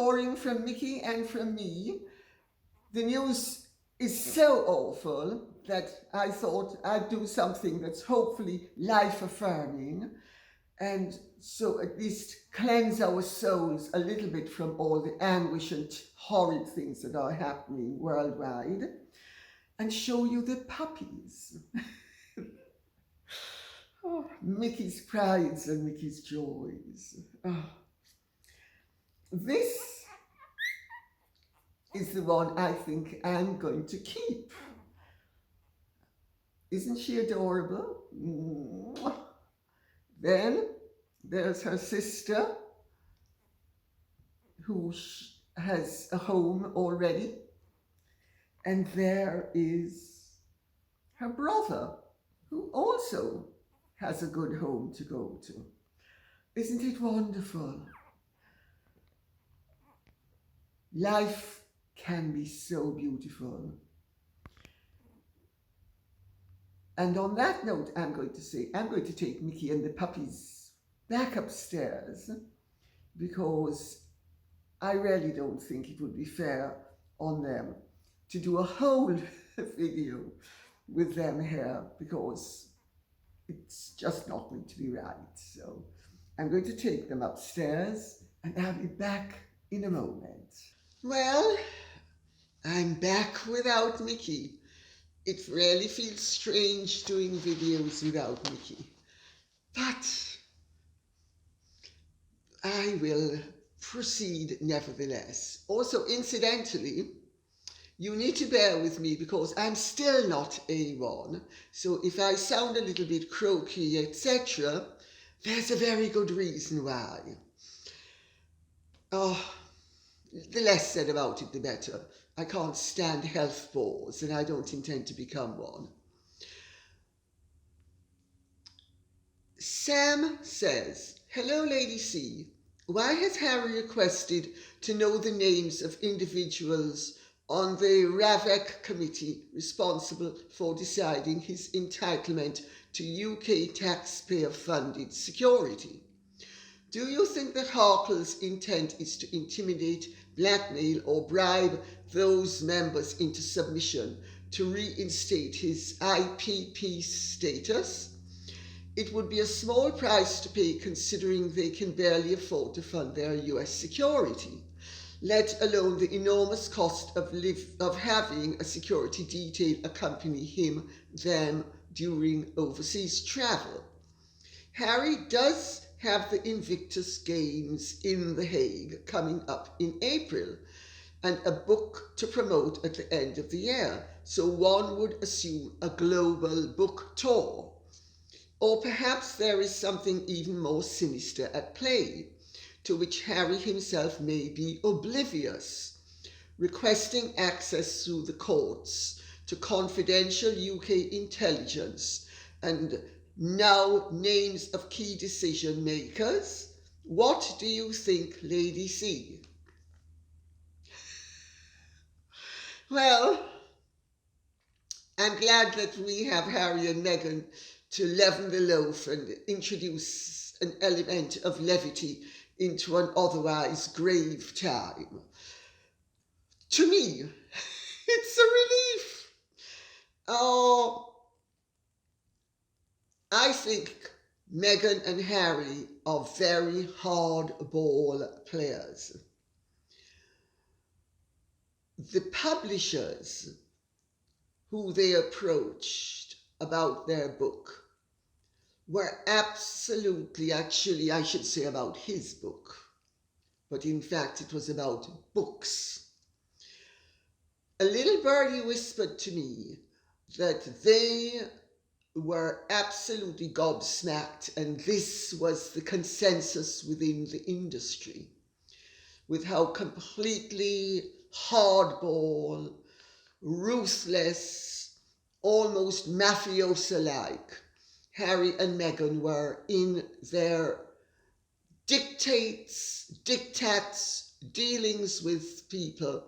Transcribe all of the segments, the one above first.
ignoring from Mickey and from me. The news is so awful that I thought I'd do something that's hopefully life-affirming, and so at least cleanse our souls a little bit from all the anguish and horrid things that are happening worldwide, and show you the puppies. Oh, Mickey's prides and Mickey's joys. Oh. This is the one I think I'm going to keep. Isn't she adorable? Then there's her sister, who has a home already. And there is her brother, who also has a good home to go to. Isn't it wonderful? Life can be so beautiful. And on that note, I'm going to take Mickey and the puppies back upstairs, because I really don't think it would be fair on them to do a whole video with them here, because it's just not going to be right. So I'm going to take them upstairs and I'll be back in a moment. Well, I'm back without Mickey. It really feels strange doing videos without Mickey, but I will proceed nevertheless. Also, incidentally, you need to bear with me because I'm still not A1, so if I sound a little bit croaky, etc., there's a very good reason why. Oh, the less said about it, the better. I can't stand health bores, and I don't intend to become one. Sam says, "Hello, Lady C. Why has Harry requested to know the names of individuals on the RAVEC committee responsible for deciding his entitlement to UK taxpayer-funded security? Do you think that Harkle's intent is to intimidate, blackmail or bribe those members into submission to reinstate his IPP status? It would be a small price to pay considering they can barely afford to fund their US security, let alone the enormous cost of having a security detail accompany them during overseas travel. Harry does have the Invictus Games in The Hague coming up in April, and a book to promote at the end of the year, so one would assume a global book tour. Or perhaps there is something even more sinister at play, to which Harry himself may be oblivious, requesting access through the courts to confidential UK intelligence and now names of key decision makers. What do you think, Lady C?" Well, I'm glad that we have Harry and Meghan to leaven the loaf and introduce an element of levity into an otherwise grave time. To me, it's a relief. Oh, I think Meghan and Harry are very hardball players. The publishers who they approached about their book were absolutely, actually, I should say about his book, but in fact it was about books. A little birdie whispered to me that they were absolutely gobsmacked, and this was the consensus within the industry, with how completely hardball, ruthless, almost mafioso-like Harry and Meghan were in their dictats, dealings with people.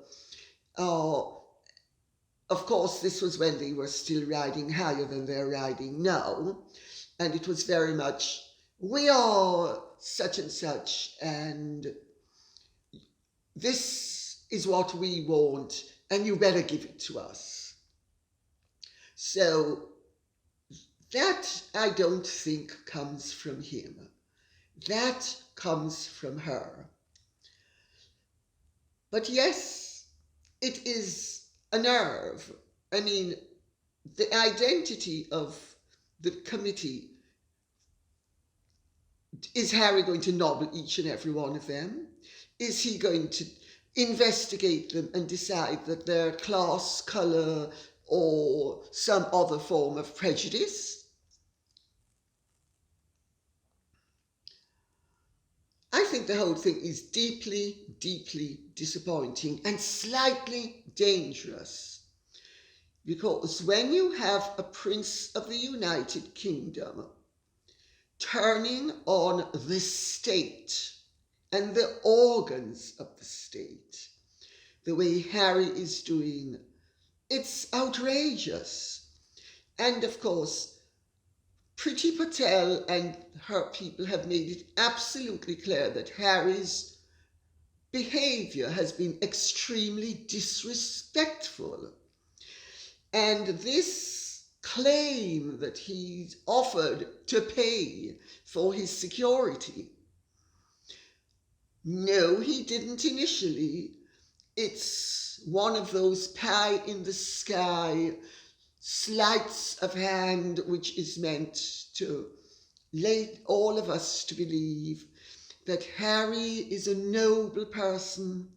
Of course, this was when they were still riding higher than they're riding now, and it was very much, we are such and such, and this is what we want and you better give it to us. So that I don't think comes from him. That comes from her. But yes, it is a nerve. I mean, the identity of the committee, is Harry going to nobble each and every one of them? Is he going to investigate them and decide that they're class, colour, or some other form of prejudice? I think the whole thing is deeply, deeply disappointing and slightly dangerous. Because when you have a Prince of the United Kingdom turning on the state and the organs of the state, the way Harry is doing, it's outrageous. And of course, Priti Patel and her people have made it absolutely clear that Harry's behaviour has been extremely disrespectful. And this claim that he's offered to pay for his security, no, he didn't initially. It's one of those pie in the sky sleights of hand which is meant to lead all of us to believe that Harry is a noble person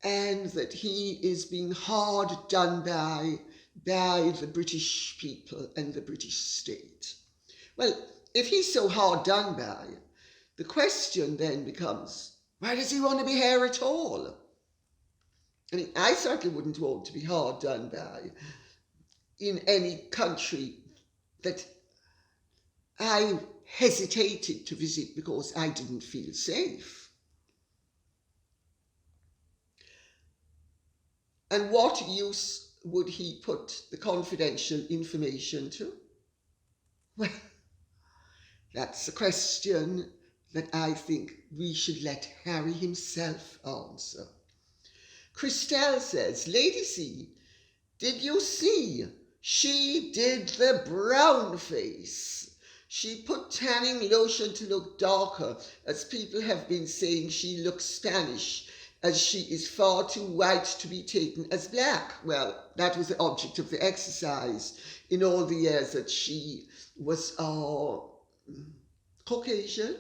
and that he is being hard done by the British people and the British state. Well, if he's so hard done by, the question then becomes, why does he want to be here at all? I mean, I certainly wouldn't want to be hard done by in any country that I hesitated to visit because I didn't feel safe. And what use would he put the confidential information to? Well, that's a question that I think we should let Harry himself answer. Christelle says, Lady C, did you see? She did the brown face. She put tanning lotion to look darker, as people have been saying she looks Spanish, as she is far too white to be taken as black. Well, that was the object of the exercise in all the years that she was Caucasian.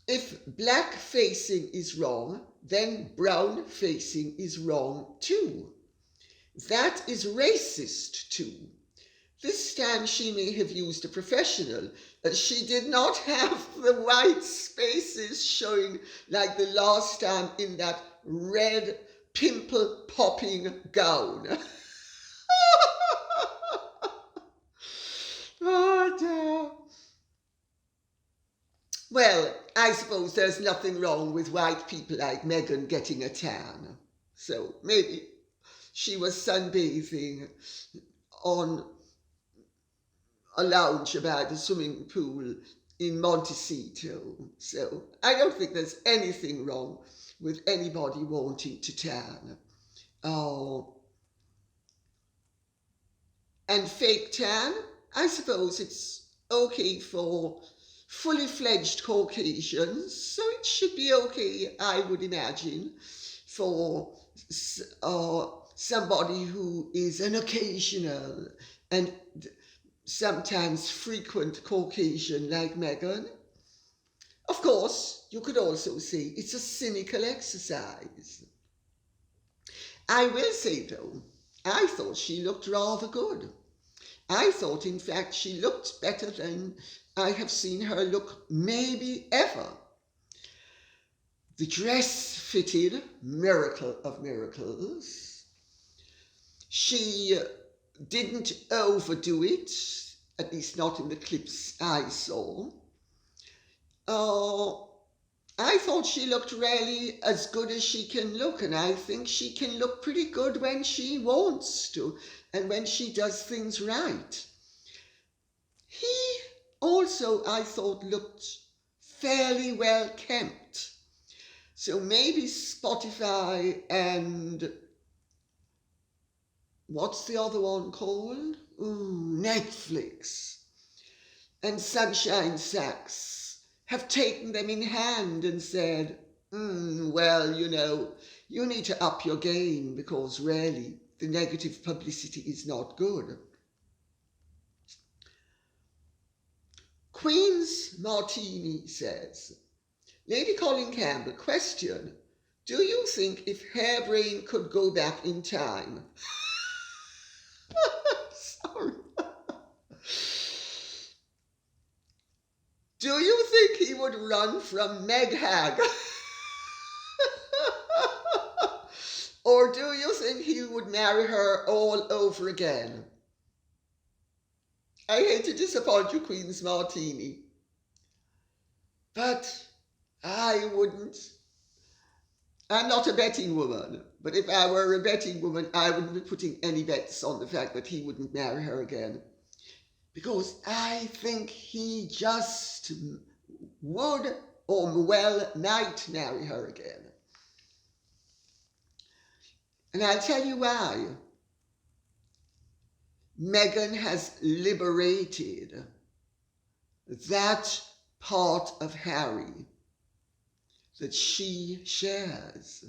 If black facing is wrong, then brown facing is wrong too. That is racist too. This time she may have used a professional, as she did not have the white spaces showing like the last time in that red pimple-popping gown. Oh dear. Well, I suppose there's nothing wrong with white people like Meghan getting a tan. So maybe she was sunbathing on a lounge by the swimming pool in Montecito. So I don't think there's anything wrong with anybody wanting to tan. Oh. And fake tan, I suppose it's okay for fully fledged Caucasians, so it should be okay, I would imagine, for somebody who is an occasional and sometimes frequent Caucasian like Meghan. Of course, you could also say it's a cynical exercise. I will say though, I thought she looked rather good. I thought, in fact, she looked better than I have seen her look maybe ever. The dress fitted, miracle of miracles. She didn't overdo it, at least not in the clips I saw. I thought she looked really as good as she can look, and I think she can look pretty good when she wants to and when she does things right. He also, I thought, looked fairly well kept. So maybe Spotify and what's the other one called? Ooh, Netflix and Sunshine Sacks have taken them in hand and said, well, you need to up your game because really the negative publicity is not good. Queen's Martini says, Lady Colin Campbell, question, do you think if Hairbrain could go back in time? Sorry. Do you think he would run from Meg Hag? Or do you think he would marry her all over again? I hate to disappoint you, Queen's Martini, but I wouldn't. I'm not a betting woman, but if I were a betting woman, I wouldn't be putting any bets on the fact that he wouldn't marry her again. Because I think he just would or well might marry her again. And I'll tell you why. Meghan has liberated that part of Harry that she shares.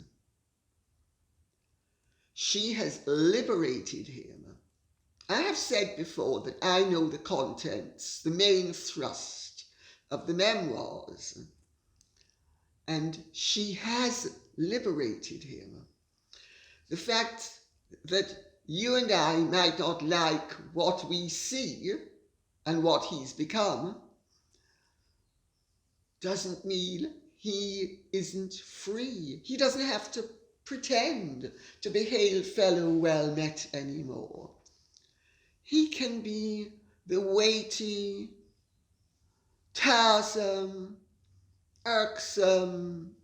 She has liberated him. I have said before that I know the contents, the main thrust of the memoirs, and she has liberated him. The fact that you and I might not like what we see and what he's become doesn't mean he isn't free. He doesn't have to pretend to be hail fellow well met anymore. He can be the weighty, tiresome, irksome,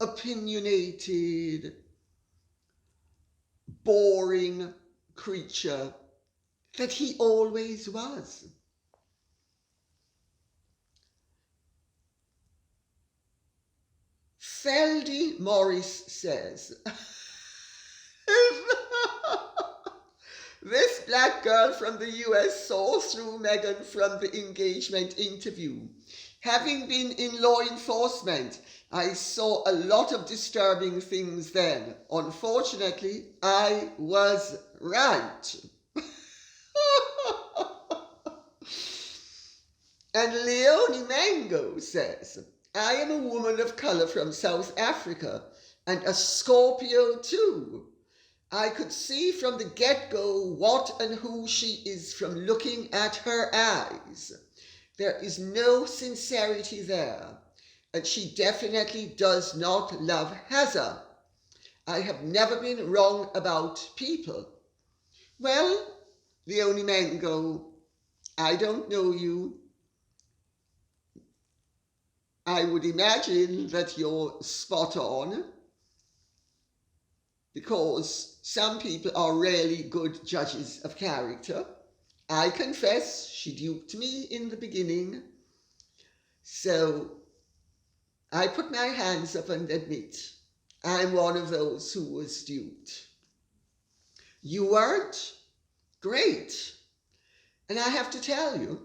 opinionated, boring creature that he always was. Feldy Morris says, this black girl from the US saw through Meghan from the engagement interview. Having been in law enforcement, I saw a lot of disturbing things then. Unfortunately, I was right. And Leonie Mango says, I am a woman of colour from South Africa and a Scorpio too. I could see from the get-go what and who she is from looking at her eyes. There is no sincerity there, and she definitely does not love Hazza. I have never been wrong about people. Well, Leonie Mango, I don't know you. I would imagine that you're spot on, because some people are really good judges of character. I confess she duped me in the beginning, so I put my hands up and admit I'm one of those who was duped. You weren't? Great. And I have to tell you,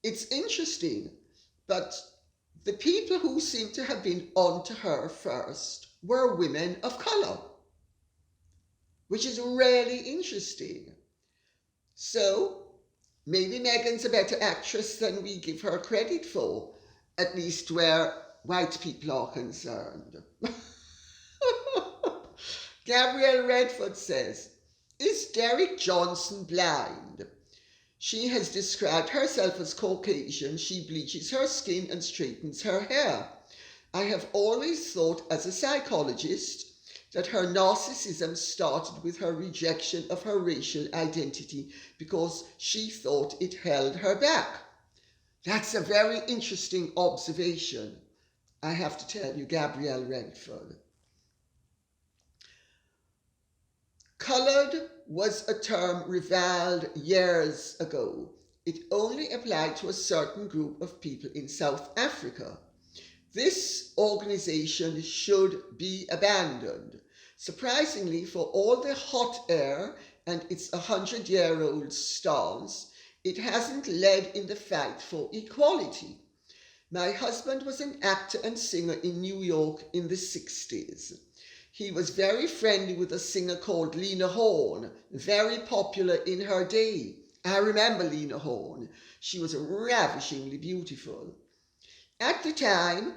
it's interesting, but the people who seem to have been onto her first were women of colour, which is really interesting. So maybe Meghan's a better actress than we give her credit for, at least where white people are concerned. Gabrielle Redford says, is Derek Johnson blind? She has described herself as Caucasian. She bleaches her skin and straightens her hair. I have always thought as a psychologist that her narcissism started with her rejection of her racial identity because she thought it held her back. That's a very interesting observation, I have to tell you, Gabrielle Redford. Coloured was a term reviled years ago. It only applied to a certain group of people in South Africa. This organisation should be abandoned. Surprisingly, for all the hot air and its 100-year-old stance, it hasn't led in the fight for equality. My husband was an actor and singer in New York in the 60s. He was very friendly with a singer called Lena Horne, very popular in her day. I remember Lena Horne. She was ravishingly beautiful. At the time,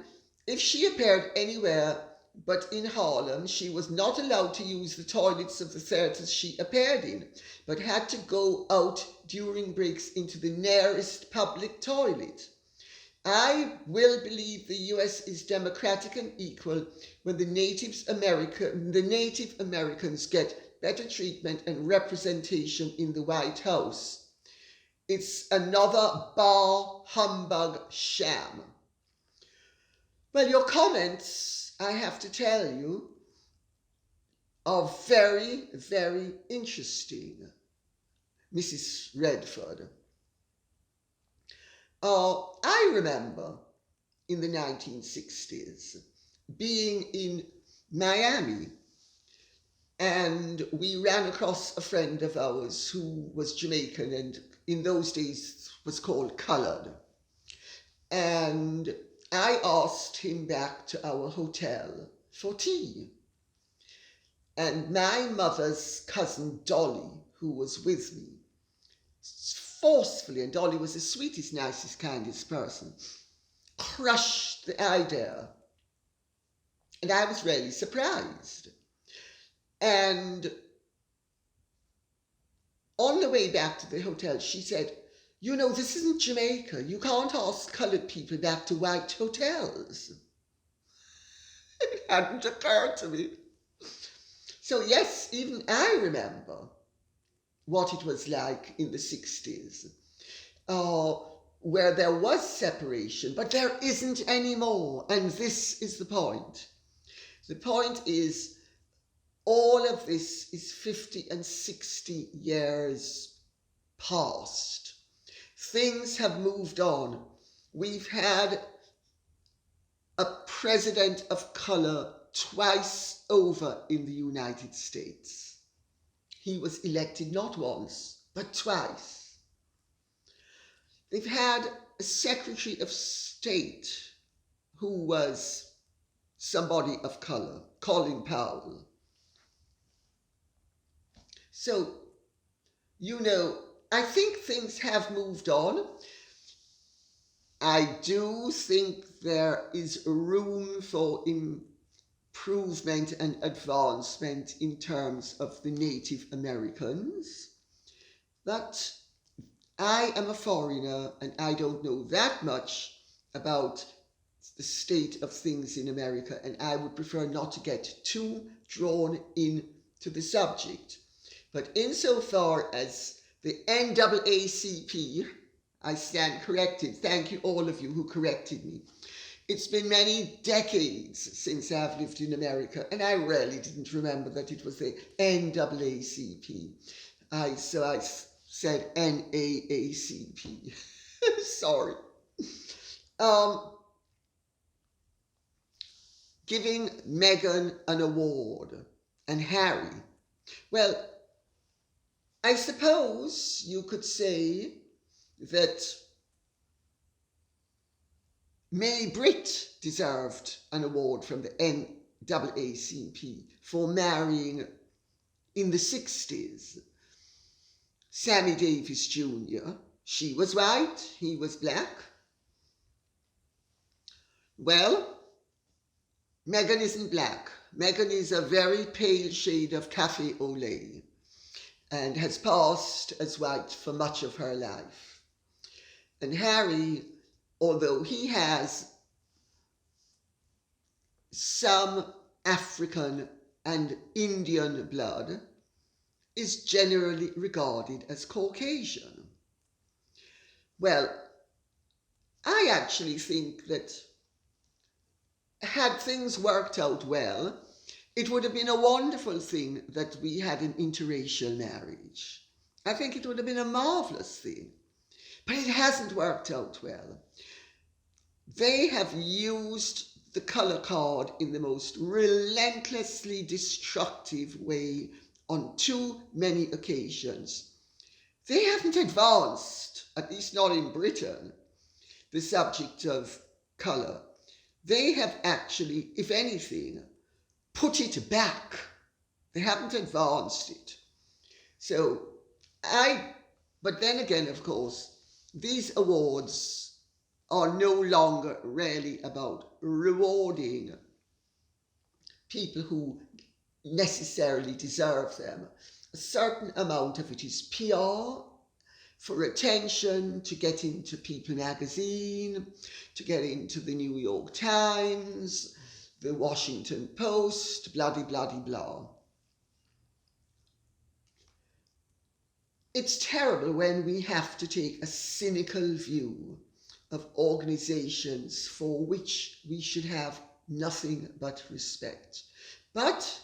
if she appeared anywhere but in Harlem, she was not allowed to use the toilets of the theatres she appeared in, but had to go out during breaks into the nearest public toilet. I will believe the US is democratic and equal when the Native Americans get better treatment and representation in the White House. It's another bar humbug sham. Well, your comments, I have to tell you, are very, very interesting, Mrs. Redford. I remember in the 1960s being in Miami, and we ran across a friend of ours who was Jamaican and in those days was called coloured. And I asked him back to our hotel for tea. And my mother's cousin Dolly, who was with me, forcefully, and Dolly was the sweetest, nicest, kindest person, crushed the idea. And I was really surprised. And on the way back to the hotel, she said, "You know, this isn't Jamaica. You can't ask coloured people back to white hotels." It hadn't occurred to me. So yes, even I remember what it was like in the 60s, where there was separation, but there isn't anymore. And this is the point. The point is, all of this is 50 and 60 years past. Things have moved on. We've had a president of colour twice over in the United States. He was elected not once, but twice. They've had a Secretary of State who was somebody of colour, Colin Powell. So, you know, I think things have moved on. I do think there is room for improvement and advancement in terms of the Native Americans. But I am a foreigner and I don't know that much about the state of things in America, and I would prefer not to get too drawn into the subject. But insofar as the NAACP, I stand corrected. Thank you all of you who corrected me. It's been many decades since I've lived in America, and I really didn't remember that it was the NAACP. So I said NAACP. Sorry. Giving Meghan an award and Harry. Well, I suppose you could say that May Britt deserved an award from the NAACP for marrying in the 60s Sammy Davis Jr. She was white, he was black. Well, Meghan isn't black. Meghan is a very pale shade of cafe au lait and has passed as white for much of her life. And Harry, although he has some African and Indian blood, is generally regarded as Caucasian. Well, I actually think that had things worked out well, it would have been a wonderful thing that we had an interracial marriage. I think it would have been a marvellous thing. But it hasn't worked out well. They have used the colour card in the most relentlessly destructive way on too many occasions. They haven't advanced, at least not in Britain, the subject of colour. They have actually, if anything, put it back. They haven't advanced it. But then again, of course, these awards are no longer really about rewarding people who necessarily deserve them. A certain amount of it is PR, for attention, to get into People magazine, to get into the New York Times, the Washington Post, blah, blah, blah, blah. It's terrible when we have to take a cynical view of organizations for which we should have nothing but respect. But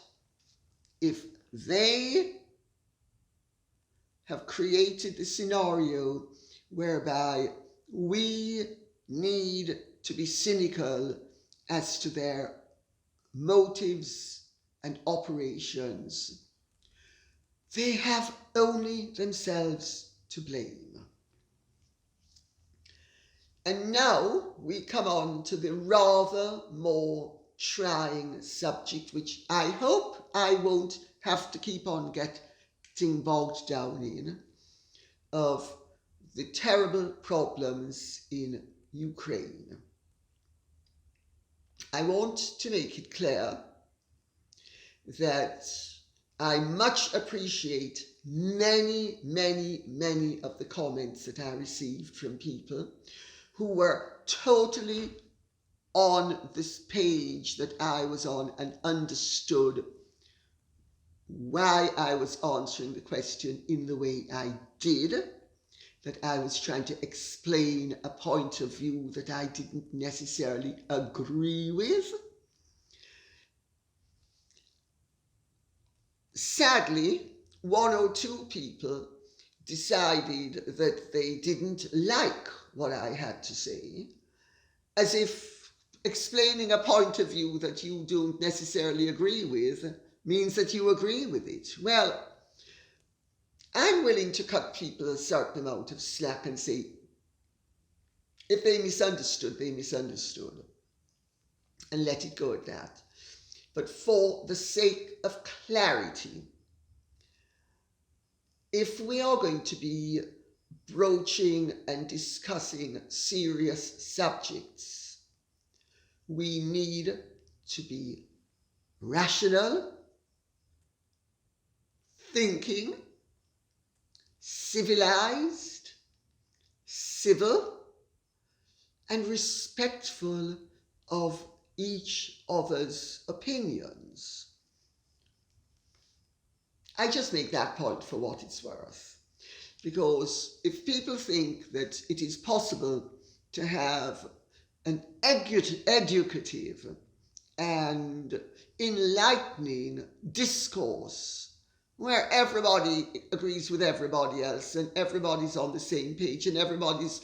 if they have created the scenario whereby we need to be cynical as to their motives and operations, they have only themselves to blame. And now we come on to the rather more trying subject, which I hope I won't have to keep on getting bogged down in, of the terrible problems in Ukraine. I want to make it clear that I much appreciate many of the comments that I received from people who were totally on this page that I was on and understood why I was answering the question in the way I did, that I was trying to explain a point of view that I didn't necessarily agree with. Sadly, one or two people decided that they didn't like what I had to say, as if explaining a point of view that you don't necessarily agree with means that you agree with it. Well, I'm willing to cut people a certain amount of slack and say, if they misunderstood, they misunderstood, and let it go at that. But for the sake of clarity, if we are going to be broaching and discussing serious subjects, we need to be rational, thinking, civilized, civil, and respectful of each other's opinions. I just make that point for what it's worth. Because if people think that it is possible to have an educative and enlightening discourse where everybody agrees with everybody else and everybody's on the same page and everybody's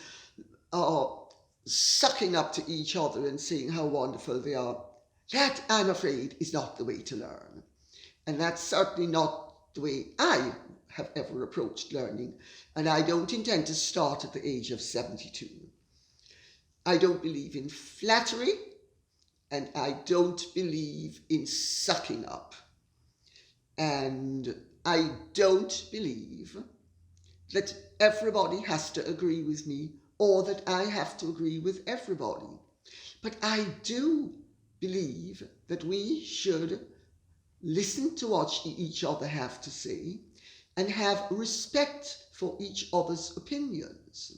sucking up to each other and saying how wonderful they are, that, I'm afraid, is not the way to learn. And that's certainly not the way I have ever approached learning, and I don't intend to start at the age of 72. I don't believe in flattery, and I don't believe in sucking up. And I don't believe that everybody has to agree with me or that I have to agree with everybody. But I do believe that we should listen to what each other have to say and have respect for each other's opinions.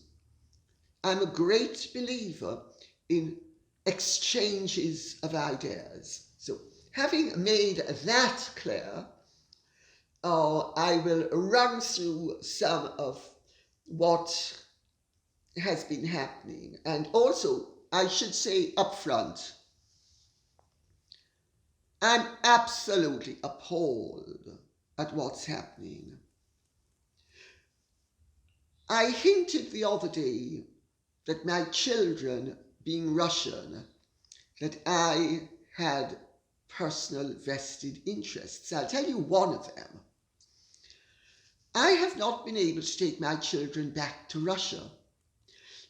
I'm a great believer in exchanges of ideas. So having made that clear, I will run through some of what has been happening. And also, I should say up front, I'm absolutely appalled at what's happening. I hinted the other day that my children being Russian, that I had personal vested interests. I'll tell you one of them. I have not been able to take my children back to Russia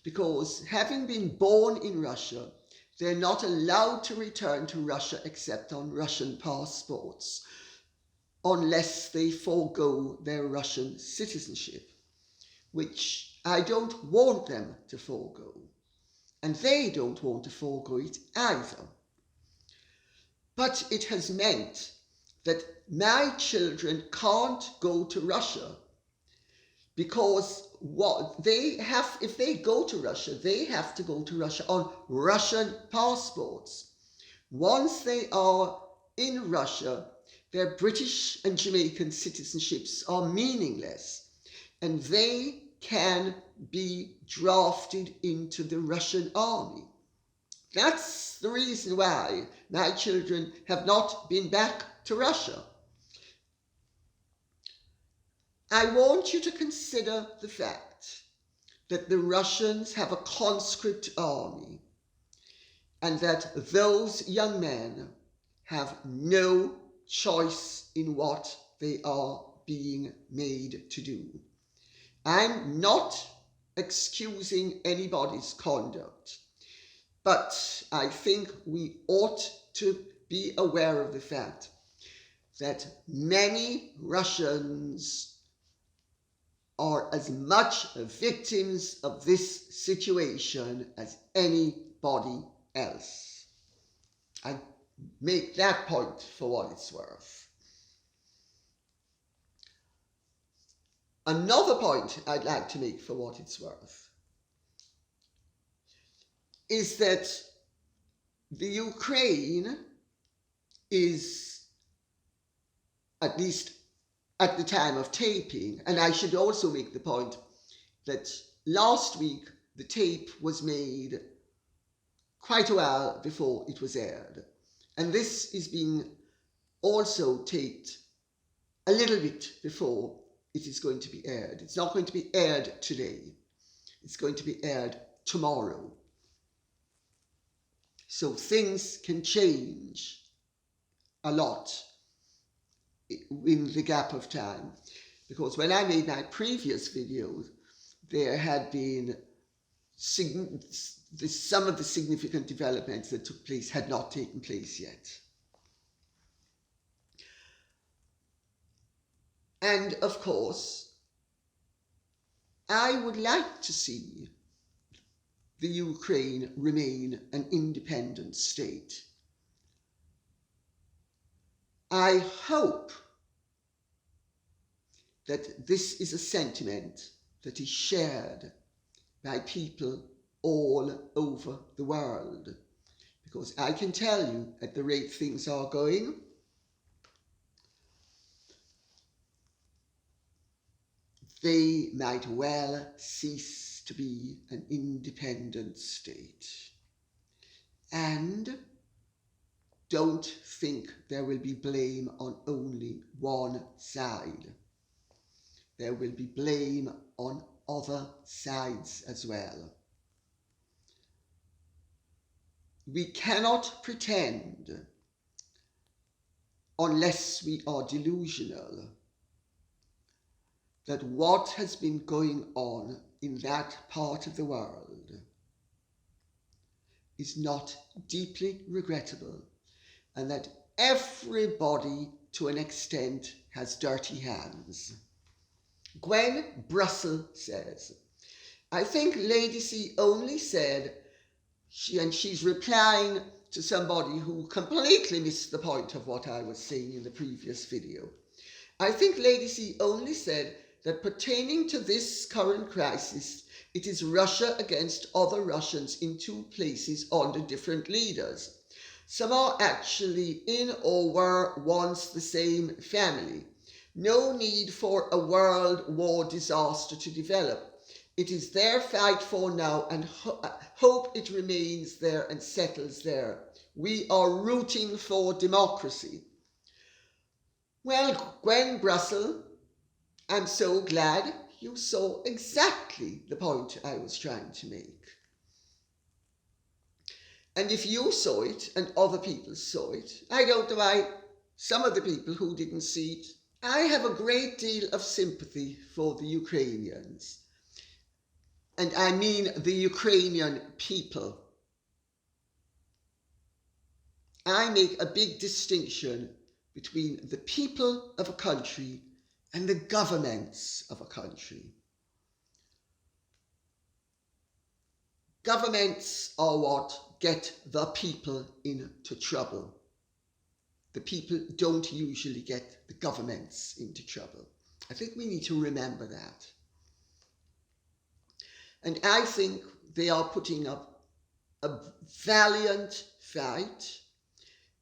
because, having been born in Russia, they're not allowed to return to Russia except on Russian passports, unless they forego their Russian citizenship, which I don't want them to forego, and they don't want to forego it either. But it has meant that my children can't go to Russia because if they go to Russia, they have to go to Russia on Russian passports. Once they are in Russia, their British and Jamaican citizenships are meaningless, and they can be drafted into the Russian army. That's the reason why my children have not been back to Russia. I want you to consider the fact that the Russians have a conscript army and that those young men have no choice in what they are being made to do. I'm not excusing anybody's conduct, but I think we ought to be aware of the fact that many Russians are as much victims of this situation as anybody else. I make that point for what it's worth. Another point I'd like to make for what it's worth is that the Ukraine is, at least at the time of taping, and I should also make the point that last week the tape was made quite a while before it was aired, and this is being also taped a little bit before it is going to be aired. It's not going to be aired today. It's going to be aired tomorrow. So things can change a lot in the gap of time, because when I made my previous videos, there had been some of the significant developments that took place had not taken place yet. And of course, I would like to see the Ukraine remain an independent state. I hope that this is a sentiment that is shared by people all over the world, because I can tell you, at the rate things are going, they might well cease to be an independent state. And don't think there will be blame on only one side. There will be blame on other sides as well. We cannot pretend, unless we are delusional, that what has been going on in that part of the world is not deeply regrettable, and that everybody, to an extent, has dirty hands. Gwen Brussel says, I think Lady C only said, she's replying to somebody who completely missed the point of what I was saying in the previous video. I think Lady C only said that pertaining to this current crisis, it is Russia against other Russians in two places under different leaders. Some are actually in or were once the same family. No need for a world war disaster to develop. It is their fight for now, and hope it remains there and settles there. We are rooting for democracy. Well, Gwen Brussel, I'm so glad you saw exactly the point I was trying to make. And if you saw it and other people saw it, I don't know why some of the people who didn't see it. I have a great deal of sympathy for the Ukrainians. And I mean the Ukrainian people. I make a big distinction between the people of a country and the governments of a country. Governments are what get the people into trouble. The people don't usually get the governments into trouble. I think we need to remember that. And I think they are putting up a valiant fight,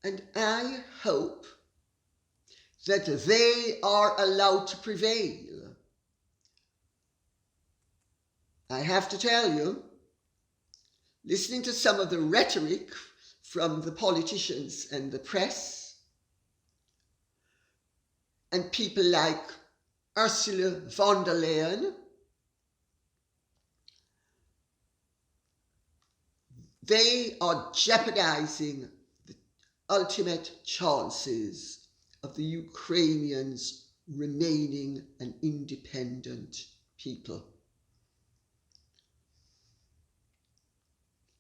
and I hope that they are allowed to prevail. I have to tell you, listening to some of the rhetoric from the politicians and the press, and people like Ursula von der Leyen, they are jeopardizing the ultimate chances of the Ukrainians remaining an independent people.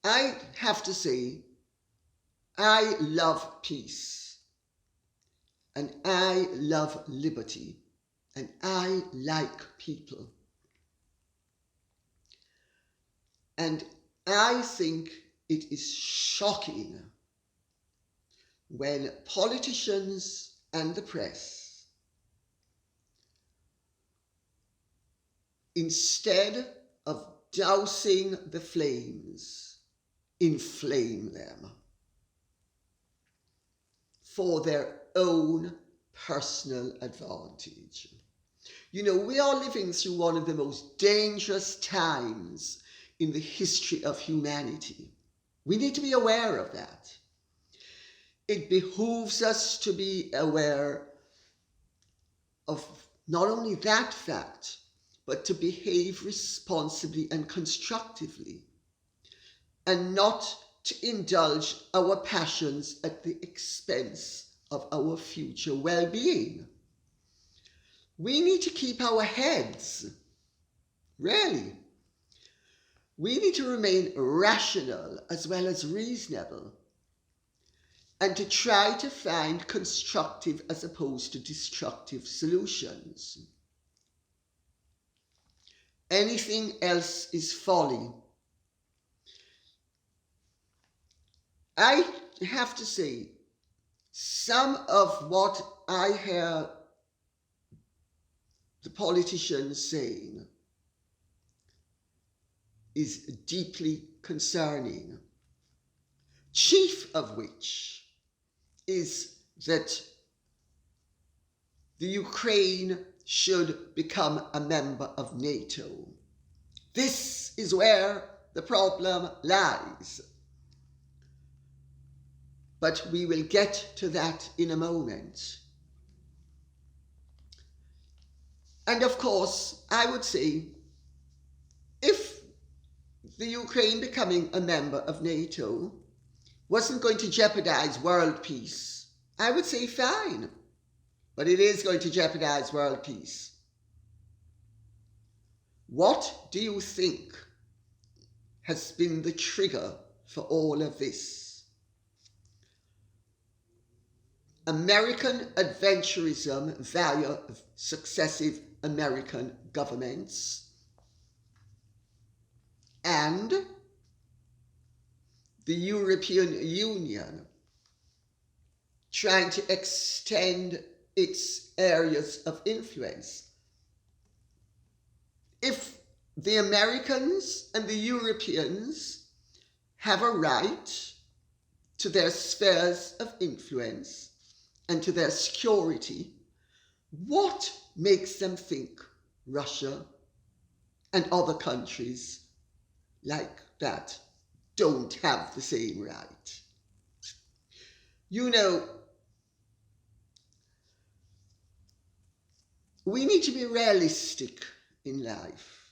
I have to say, I love peace, and I love liberty, and I like people. And I think it is shocking when politicians and the press, instead of dousing the flames, inflame them for their own personal advantage. You know, we are living through one of the most dangerous times in the history of humanity. We need to be aware of that. It behooves us to be aware of not only that fact, but to behave responsibly and constructively, and not to indulge our passions at the expense of our future well-being. We need to keep our heads, really. We need to remain rational as well as reasonable, and to try to find constructive as opposed to destructive solutions. Anything else is folly. I have to say, some of what I hear the politicians saying is deeply concerning, chief of which is that the Ukraine should become a member of NATO. This is where the problem lies. But we will get to that in a moment. And of course, I would say, if the Ukraine becoming a member of NATO wasn't going to jeopardize world peace, I would say fine. But it is going to jeopardize world peace. What do you think has been the trigger for all of this? American adventurism via successive American governments, and the European Union trying to extend its areas of influence. If the Americans and the Europeans have a right to their spheres of influence and to their security, what makes them think Russia and other countries like that don't have the same right? You know, we need to be realistic in life.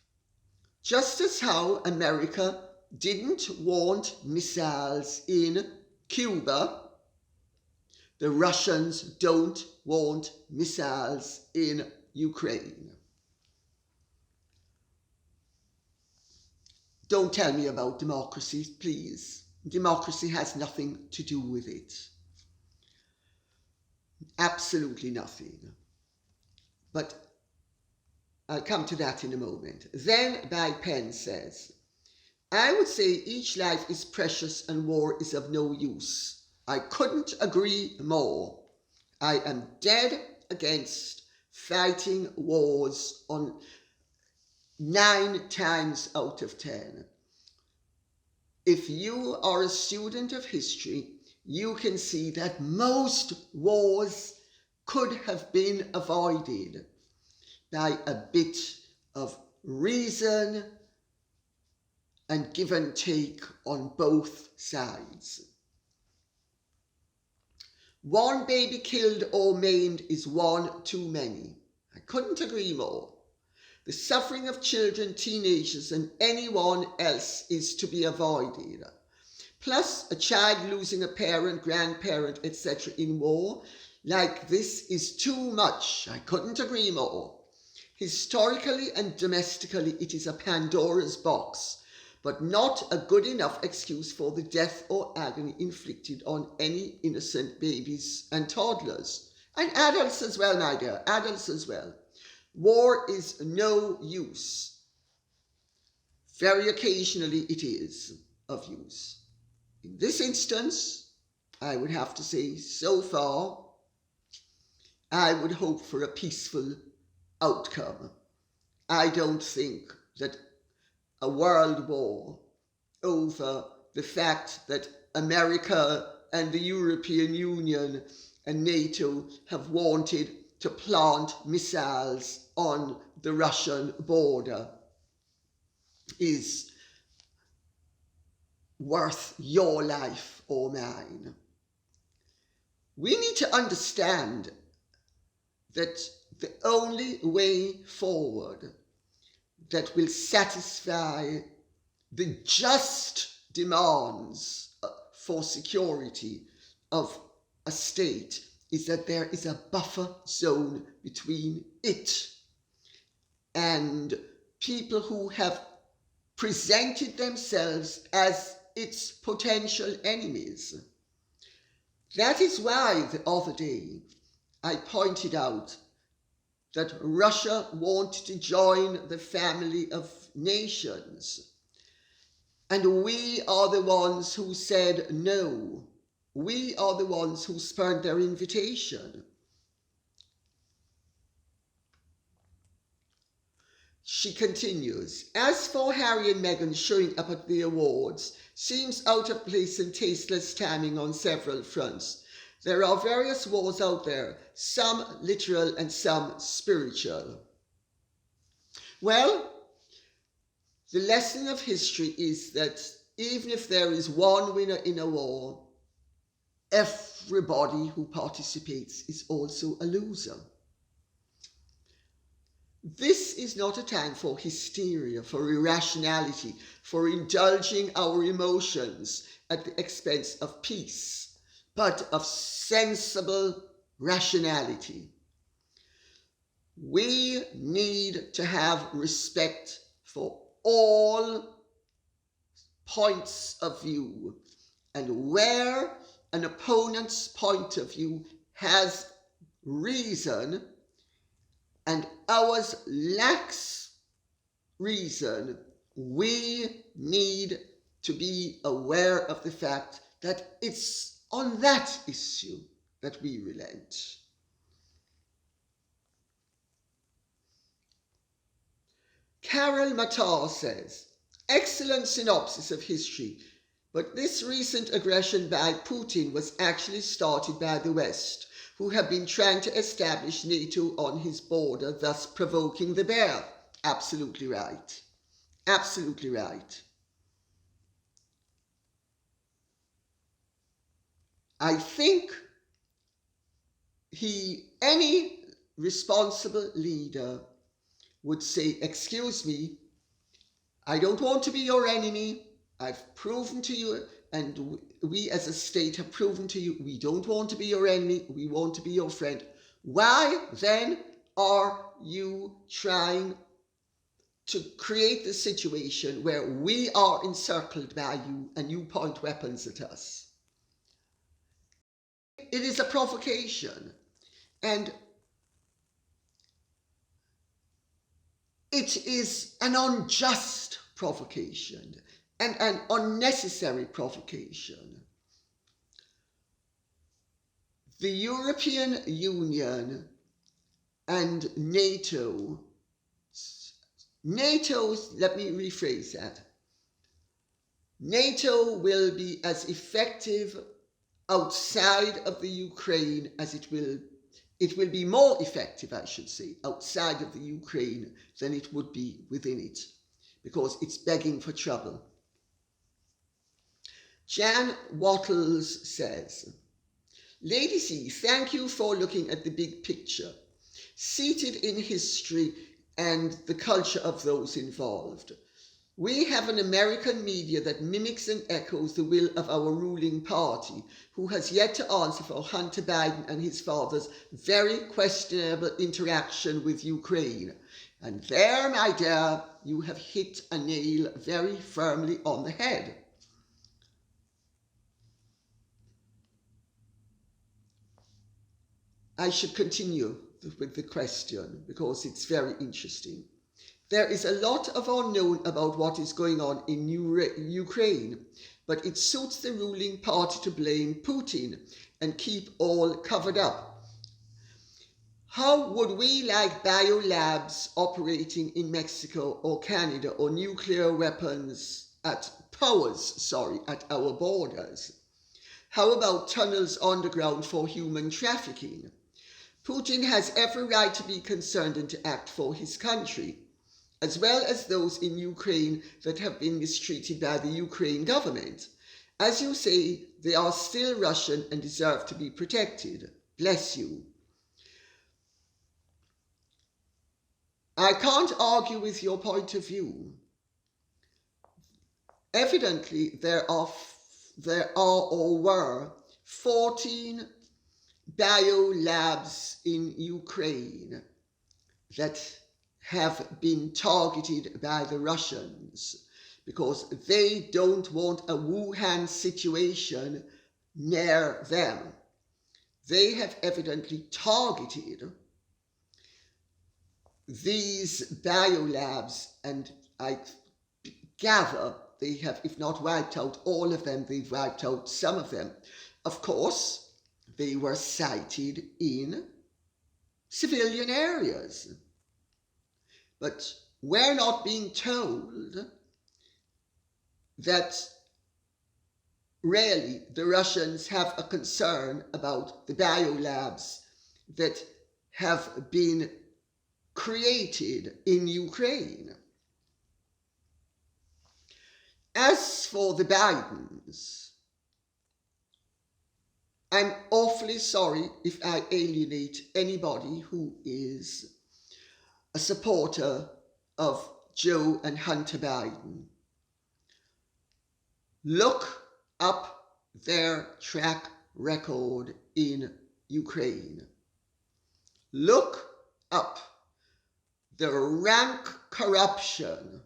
Just as how America didn't want missiles in Cuba. The Russians don't want missiles in Ukraine. Don't tell me about democracy, please. Democracy has nothing to do with it. Absolutely nothing. But I'll come to that in a moment. Then By Pen says, I would say each life is precious and war is of no use. I couldn't agree more. I am dead against fighting wars on 9 times out of 10. If you are a student of history, you can see that most wars could have been avoided by a bit of reason and give and take on both sides. One baby killed or maimed is one too many. I couldn't agree more. The suffering of children, teenagers, and anyone else is to be avoided. Plus, a child losing a parent, grandparent, etc. in war like this is too much. I couldn't agree more. Historically and domestically, it is a Pandora's box, but not a good enough excuse for the death or agony inflicted on any innocent babies and toddlers. And adults as well, my dear, adults as well. War is no use. Very occasionally it is of use. In this instance, I would have to say, so far, I would hope for a peaceful outcome. I don't think that a world war over the fact that America and the European Union and NATO have wanted to plant missiles on the Russian border is worth your life or mine. We need to understand that the only way forward that will satisfy the just demands for security of a state is that there is a buffer zone between it and people who have presented themselves as its potential enemies. That is why the other day I pointed out that Russia wanted to join the family of nations. And we are the ones who said no. We are the ones who spurned their invitation. She continues, as for Harry and Meghan showing up at the awards, seems out of place and tasteless timing on several fronts. There are various wars out there, some literal and some spiritual. Well, the lesson of history is that even if there is one winner in a war, everybody who participates is also a loser. This is not a time for hysteria, for irrationality, for indulging our emotions at the expense of peace, but of sensible rationality. We need to have respect for all points of view, and where an opponent's point of view has reason and ours lacks reason, we need to be aware of the fact that it's on that issue that we relent. Carol Matar says, excellent synopsis of history, but this recent aggression by Putin was actually started by the West, who have been trying to establish NATO on his border, thus provoking the bear. Absolutely right. Absolutely right. I think any responsible leader would say, excuse me, I don't want to be your enemy, I've proven to you, and we as a state have proven to you, we don't want to be your enemy, we want to be your friend. Why then are you trying to create the situation where we are encircled by you and you point weapons at us? It is a provocation, and it is an unjust provocation and an unnecessary provocation. The European Union and NATO, let me rephrase that. NATO will be as effective outside of the Ukraine as it will be more effective, I should say, outside of the Ukraine than it would be within it, because it's begging for trouble. Jan Wattles says, Lady C, thank you for looking at the big picture, seated in history and the culture of those involved. We have an American media that mimics and echoes the will of our ruling party, who has yet to answer for Hunter Biden and his father's very questionable interaction with Ukraine. And there, my dear, you have hit a nail very firmly on the head. I should continue with the question because it's very interesting. There is a lot of unknown about what is going on in Ukraine, but it suits the ruling party to blame Putin and keep all covered up. How would we like biolabs operating in Mexico or Canada, or nuclear weapons at our borders? How about tunnels underground for human trafficking? Putin has every right to be concerned and to act for his country, as well as those in Ukraine that have been mistreated by the Ukraine government. As you say, they are still Russian and deserve to be protected. Bless you. I can't argue with your point of view. Evidently, there are or were 14 biolabs in Ukraine that have been targeted by the Russians because they don't want a Wuhan situation near them. They have evidently targeted these biolabs, and I gather they have, if not wiped out all of them, they've wiped out some of them. Of course, they were sited in civilian areas. But we're not being told that really the Russians have a concern about the biolabs that have been created in Ukraine. As for the Bidens, I'm awfully sorry if I alienate anybody who is a supporter of Joe and Hunter Biden. Look up their track record in Ukraine. Look up the rank corruption,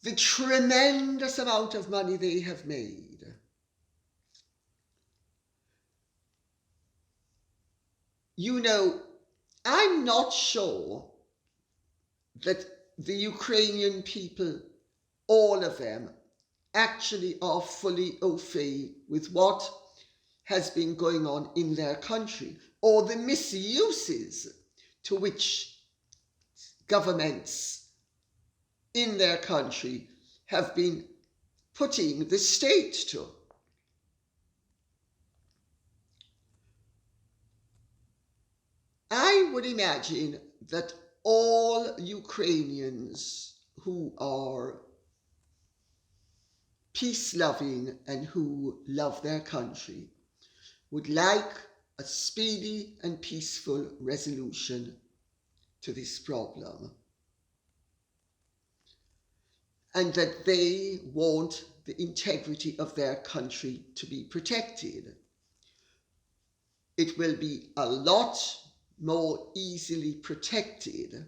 the tremendous amount of money they have made. You know, I'm not sure that the Ukrainian people, all of them, actually are fully au fait with what has been going on in their country, or the misuses to which governments in their country have been putting the state to. I would imagine that all Ukrainians who are peace-loving and who love their country would like a speedy and peaceful resolution to this problem. and that they want the integrity of their country to be protected. It will be a lot more easily protected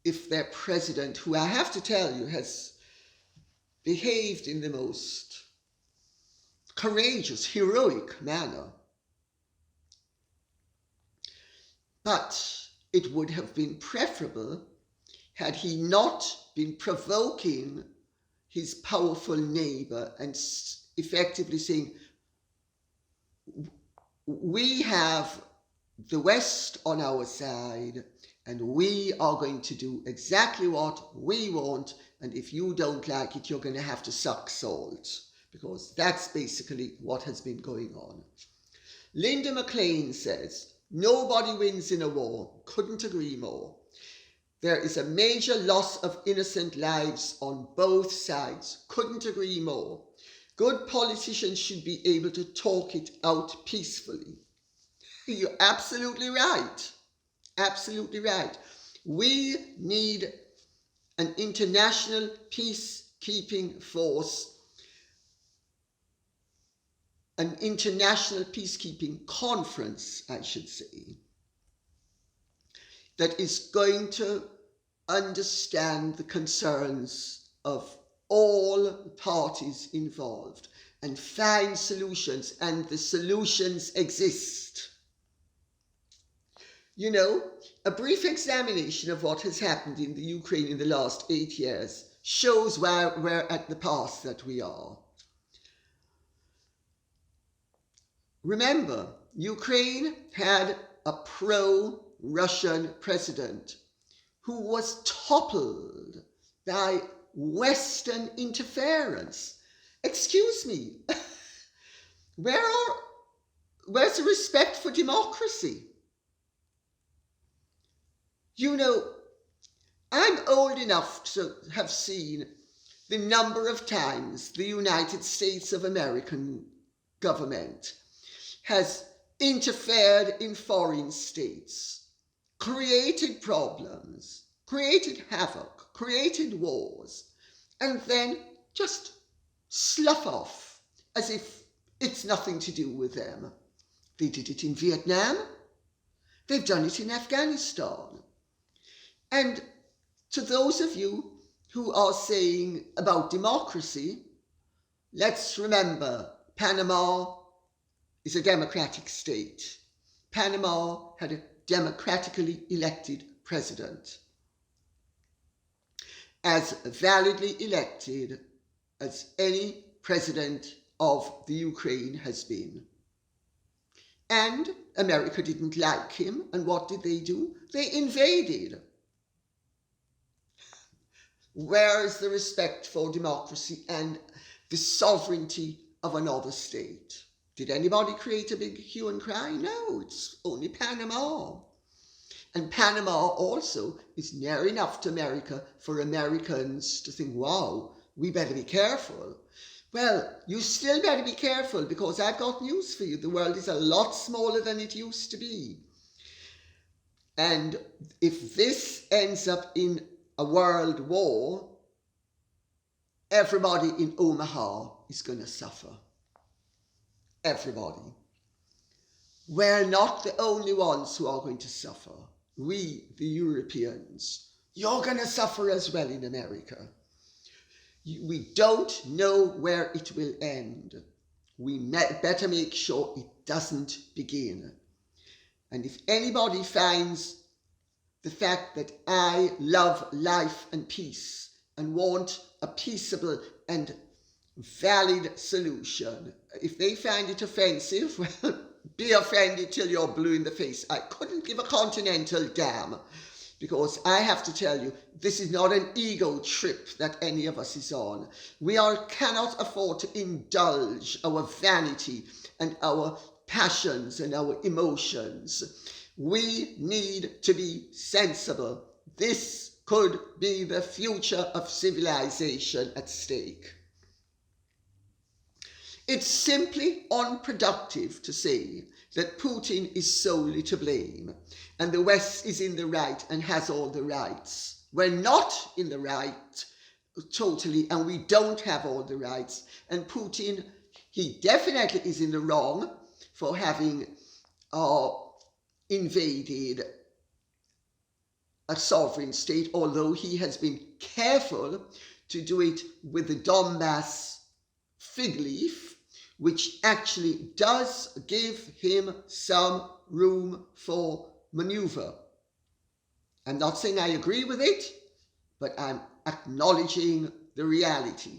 if their president, who I have to tell you has behaved in the most courageous, heroic manner. But it would have been preferable had he not been provoking his powerful neighbour and effectively saying, we have the West on our side and we are going to do exactly what we want, and if you don't like it, you're going to have to suck salt, because that's basically what has been going on. Linda McLean says, nobody wins in a war. Couldn't agree more. There is a major loss of innocent lives on both sides. Couldn't agree more. Good politicians should be able to talk it out peacefully. You're absolutely right. Absolutely right. We need an international peacekeeping force, an international peacekeeping conference, I should say, that is going to understand the concerns of all parties involved and find solutions, and the solutions exist. You know, a brief examination of what has happened in the Ukraine in the last 8 years shows where at the path that we are. Remember, Ukraine had a pro-Russian president who was toppled by Western interference. Excuse me, where's the respect for democracy? You know, I'm old enough to have seen the number of times the United States of American government has interfered in foreign states, created problems, created havoc, created wars, and then just slough off as if it's nothing to do with them. They did it in Vietnam. They've done it in Afghanistan. And to those of you who are saying about democracy, let's remember Panama is a democratic state. Panama had a democratically elected president, as validly elected as any president of the Ukraine has been. And America didn't like him, and what did they do? They invaded. Where is the respect for democracy and the sovereignty of another state? Did anybody create a big hue and cry? No, it's only Panama. And Panama also is near enough to America for Americans to think, wow, we better be careful. Well, you still better be careful, because I've got news for you. The world is a lot smaller than it used to be. And if this ends up in a world war, everybody in Omaha is going to suffer. Everybody. We're not the only ones who are going to suffer. We, the Europeans, you're going to suffer as well in America. We don't know where it will end. We better make sure it doesn't begin. And if anybody finds the fact that I love life and peace and want a peaceable and valid solution, if they find it offensive, well, be offended till you're blue in the face. I couldn't give a continental damn, because I have to tell you, this is not an ego trip that any of us is on. We cannot afford to indulge our vanity and our passions and our emotions. We need to be sensible. This could be the future of civilization at stake. It's simply unproductive to say that Putin is solely to blame and the West is in the right and has all the rights. We're not in the right. totally, and we don't have all the rights. And Putin, he definitely is in the wrong for having invaded a sovereign state, although he has been careful to do it with the Donbass fig leaf, which actually does give him some room for maneuver. I'm not saying I agree with it, but I'm acknowledging the reality.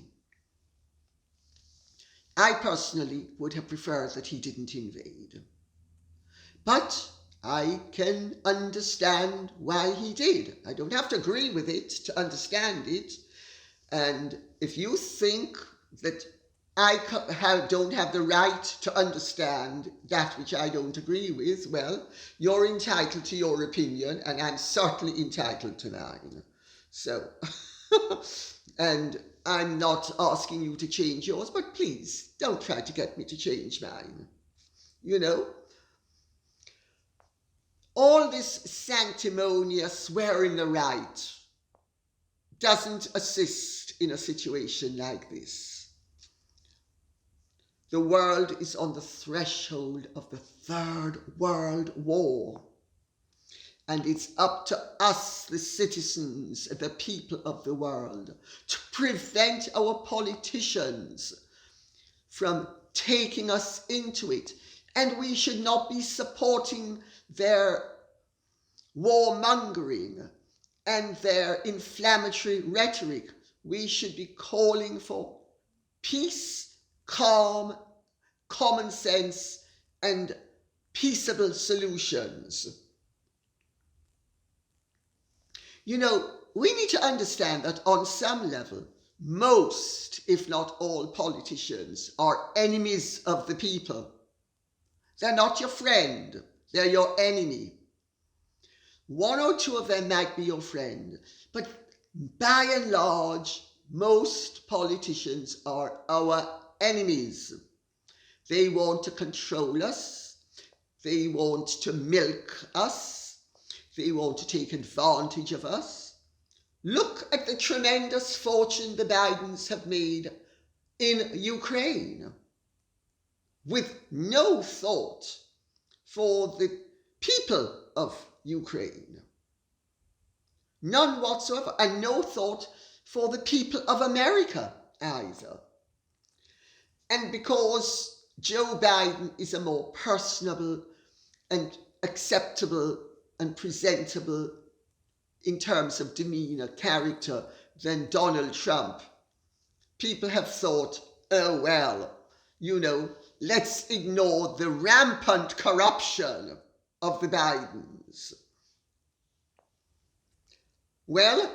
I personally would have preferred that he didn't invade. But I can understand why he did. I don't have to agree with it to understand it. And if you think that I don't have the right to understand that which I don't agree with, well, you're entitled to your opinion, and I'm certainly entitled to mine. So, and I'm not asking you to change yours, but please don't try to get me to change mine. You know? All this sanctimonious swearing the right doesn't assist in a situation like this. The world is on the threshold of the Third World War. And it's up to us, the citizens, the people of the world, to prevent our politicians from taking us into it. And we should not be supporting their warmongering and their inflammatory rhetoric. We should be calling for peace, calm, common sense, and peaceable solutions. You know, we need to understand that on some level, most, if not all, politicians are enemies of the people. They're not your friend, they're your enemy. One or two of them might be your friend, but by and large, most politicians are our enemies. They want to control us, they want to milk us, they want to take advantage of us. Look at the tremendous fortune the Bidens have made in Ukraine, with no thought for the people of Ukraine. None whatsoever, and no thought for the people of America either. And because Joe Biden is a more personable and acceptable and presentable in terms of demeanor, character, than Donald Trump, people have thought, oh well, you know, let's ignore the rampant corruption of the Bidens. Well,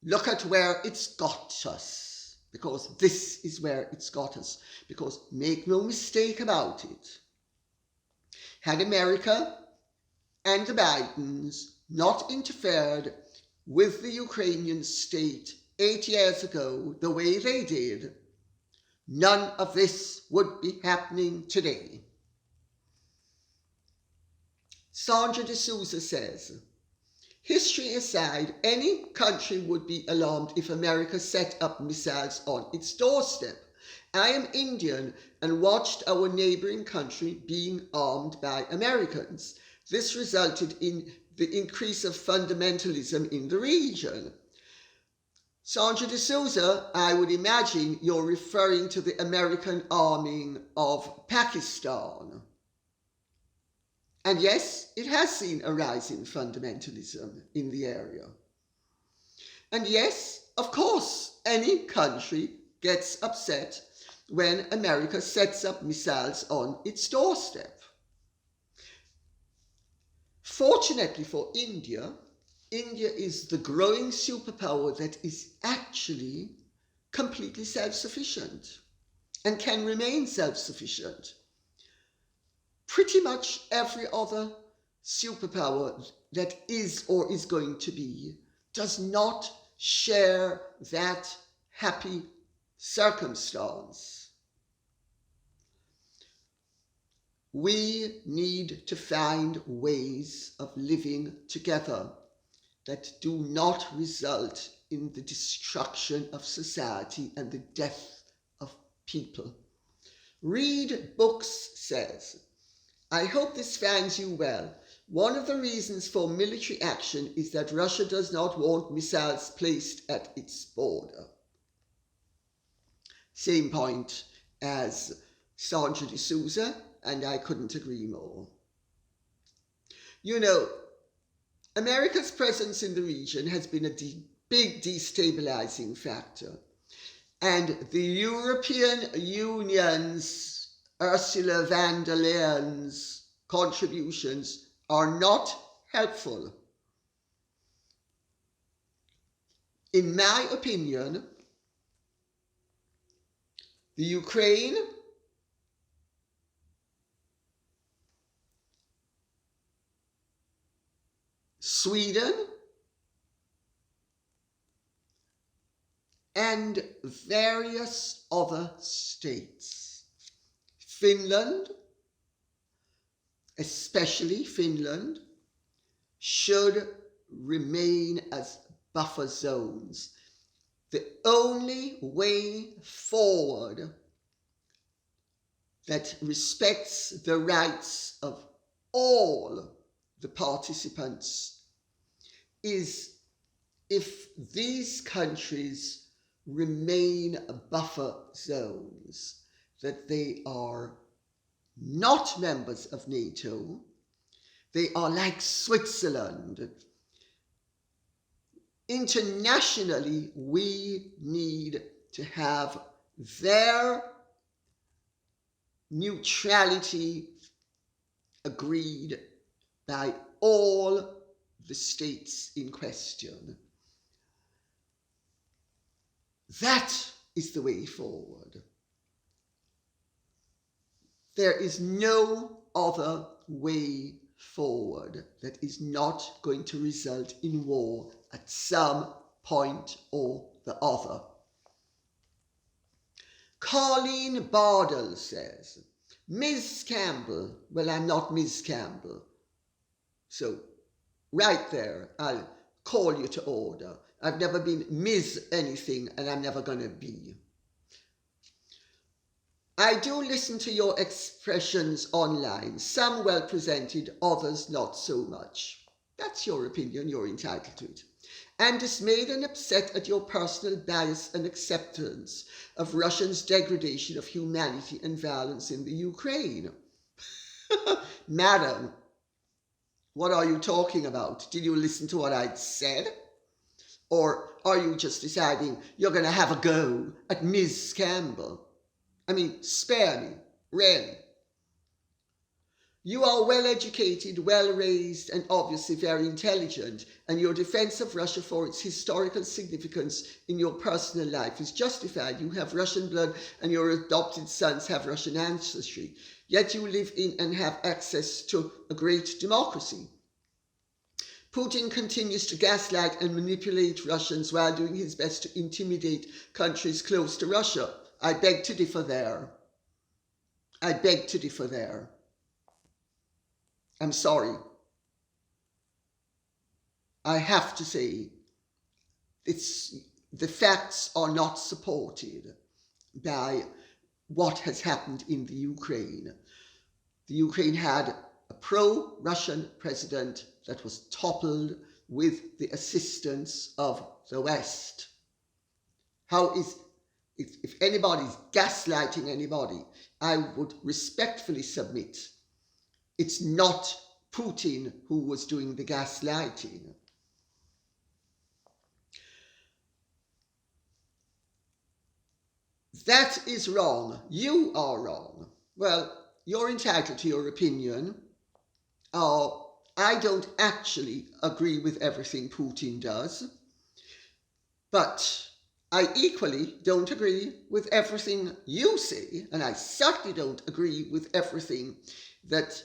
look at where it's got us, because this is where it's got us. Because make no mistake about it, had America and the Bidens not interfered with the Ukrainian state 8 years ago the way they did, none of this would be happening today. Sandra D'Souza says, history aside, any country would be alarmed if America set up missiles on its doorstep. I am Indian and watched our neighboring country being armed by Americans. This resulted in the increase of fundamentalism in the region. Sandra D'Souza, I would imagine you're referring to the American arming of Pakistan. And yes, it has seen a rise in fundamentalism in the area. And yes, of course, any country gets upset when America sets up missiles on its doorstep. Fortunately for India, India is the growing superpower that is actually completely self-sufficient and can remain self-sufficient. Pretty much every other superpower that is or is going to be does not share that happy circumstance. We need to find ways of living together that do not result in the destruction of society and the death of people. Read Books says, I hope this finds you well. One of the reasons for military action is that Russia does not want missiles placed at its border. Same point as Sandra de Souza, and I couldn't agree more. You know, America's presence in the region has been a big destabilizing factor, and the European Union's Ursula von der Leyen's contributions are not helpful. In my opinion, the Ukraine Sweden and various other states, Finland, especially Finland, should remain as buffer zones. The only way forward that respects the rights of all the participants is if these countries remain buffer zones, that they are not members of NATO. They are like Switzerland. Internationally, we need to have their neutrality agreed by all the states in question. That is the way forward. There is no other way forward that is not going to result in war at some point or the other. Colleen Bardell says, Ms. Campbell, well, I'm not Ms. Campbell. So, right there, I'll call you to order. I've never been Ms. anything, and I'm never going to be. I do listen to your expressions online, some well presented, others not so much. That's your opinion, you're entitled to it. I'm dismayed and upset at your personal bias and acceptance of Russia's degradation of humanity and violence in the Ukraine. Madam, what are you talking about? Did you listen to what I'd said? Or are you just deciding you're going to have a go at Ms. Campbell? I mean, spare me, really. You are well educated, well raised, and obviously very intelligent, and your defense of Russia for its historical significance in your personal life is justified. You have Russian blood, and your adopted sons have Russian ancestry. Yet you live in and have access to a great democracy. Putin continues to gaslight and manipulate Russians while doing his best to intimidate countries close to Russia. I beg to differ there. I beg to differ there. I'm sorry. I have to say, the facts are not supported by what has happened in the Ukraine. The Ukraine had a pro-Russian president that was toppled with the assistance of the West. If anybody's gaslighting anybody, I would respectfully submit it's not Putin who was doing the gaslighting. That is wrong. You are wrong. Well, you're entitled to your opinion. I don't actually agree with everything Putin does, but I equally don't agree with everything you say, and I certainly don't agree with everything that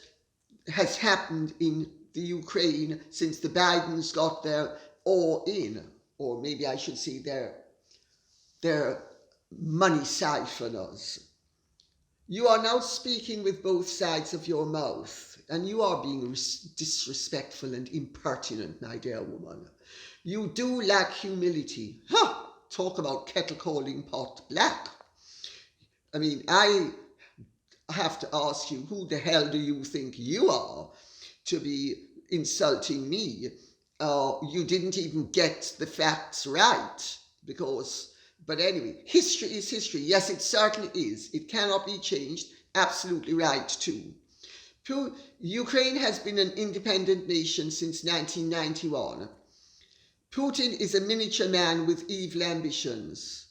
has happened in the Ukraine since the Bidens got there, or maybe I should say their money siphoners. You are now speaking with both sides of your mouth. and you are being disrespectful and impertinent, my dear woman. You do lack humility. Ha! Talk about kettle calling pot black. I mean, I have to ask you, who the hell do you think you are to be insulting me? You didn't even get the facts right, but anyway, history is history. Yes, it certainly is. It cannot be changed. Absolutely right, too. Ukraine has been an independent nation since 1991. Putin is a miniature man with evil ambitions.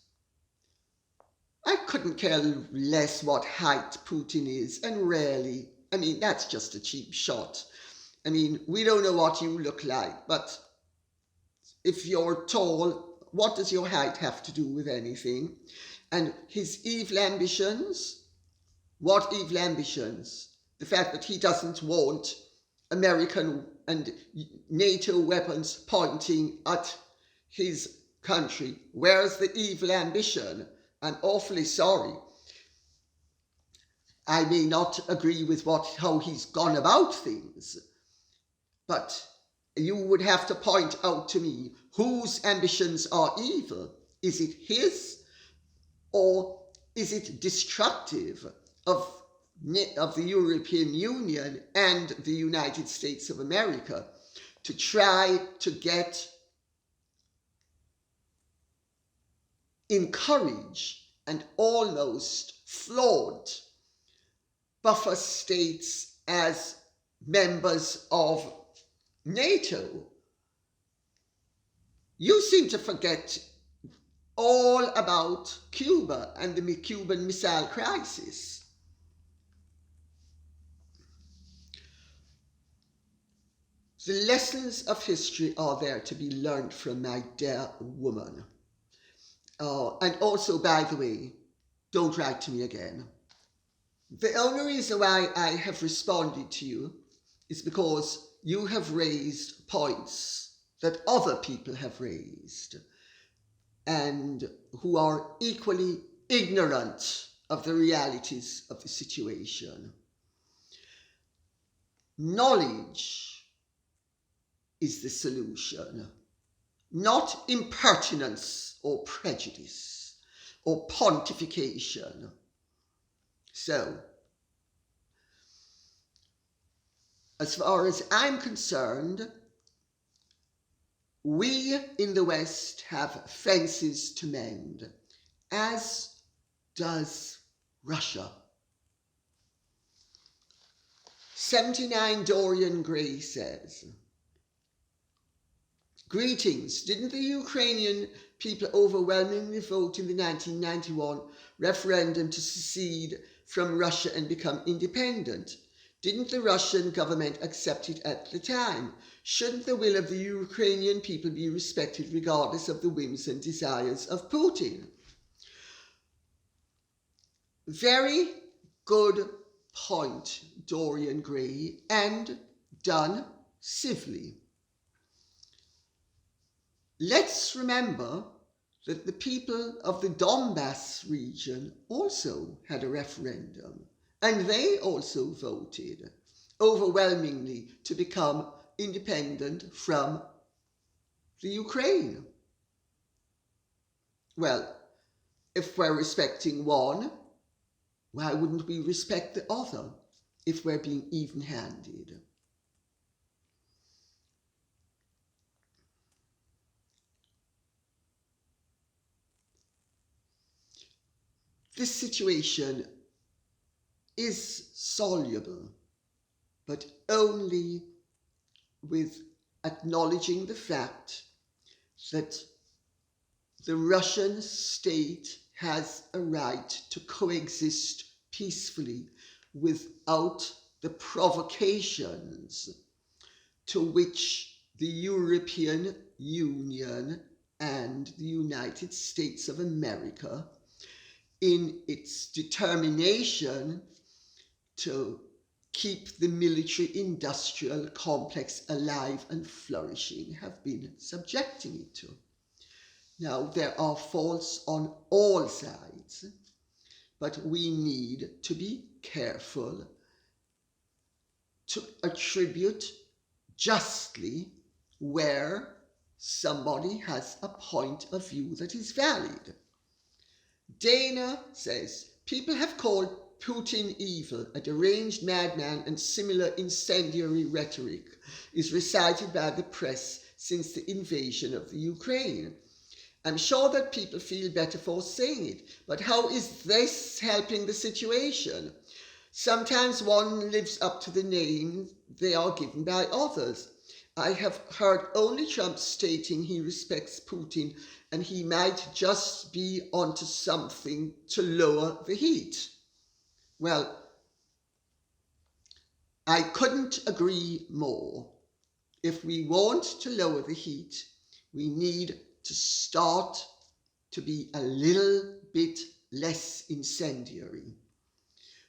I couldn't care less what height Putin is, and rarely. I mean, that's just a cheap shot. I mean, we don't know what you look like, but if you're tall, what does your height have to do with anything? And his evil ambitions? What evil ambitions? The fact that he doesn't want American and NATO weapons pointing at his country. Where's the evil ambition? I'm awfully sorry. I may not agree with how he's gone about things, but you would have to point out to me whose ambitions are evil. Is it his, or is it destructive of the European Union and the United States of America to try to encourage and almost flaunt buffer states as members of NATO? You seem to forget all about Cuba and the Cuban Missile Crisis. The lessons of history are there to be learned from, my dear woman. And also, by the way, don't write to me again. The only reason why I have responded to you is because you have raised points that other people have raised and who are equally ignorant of the realities of the situation. Knowledge is the solution, not impertinence or prejudice or pontification. So, as far as I'm concerned, we in the West have fences to mend, as does Russia. 79 Dorian Gray says, "Greetings, didn't the Ukrainian people overwhelmingly vote in the 1991 referendum to secede from Russia and become independent? Didn't the Russian government accept it at the time? Shouldn't the will of the Ukrainian people be respected regardless of the whims and desires of Putin?" Very good point, Dorian Gray, and done civilly. Let's remember that the people of the Donbass region also had a referendum, and they also voted overwhelmingly to become independent from the Ukraine. Well, if we're respecting one, why wouldn't we respect the other if we're being even-handed? This situation is soluble, but only with acknowledging the fact that the Russian state has a right to coexist peacefully without the provocations to which the European Union and the United States of America, in its determination to keep the military-industrial complex alive and flourishing, have been subjecting it to. Now, there are faults on all sides, but we need to be careful to attribute justly where somebody has a point of view that is valid. Dana says, people have called Putin evil, a deranged madman, and similar incendiary rhetoric is recited by the press since the invasion of the Ukraine. I'm sure that people feel better for saying it, but how is this helping the situation? Sometimes one lives up to the name they are given by others. I have heard only Trump stating he respects Putin and he might just be onto something to lower the heat. Well, I couldn't agree more. If we want to lower the heat, we need to start to be a little bit less incendiary.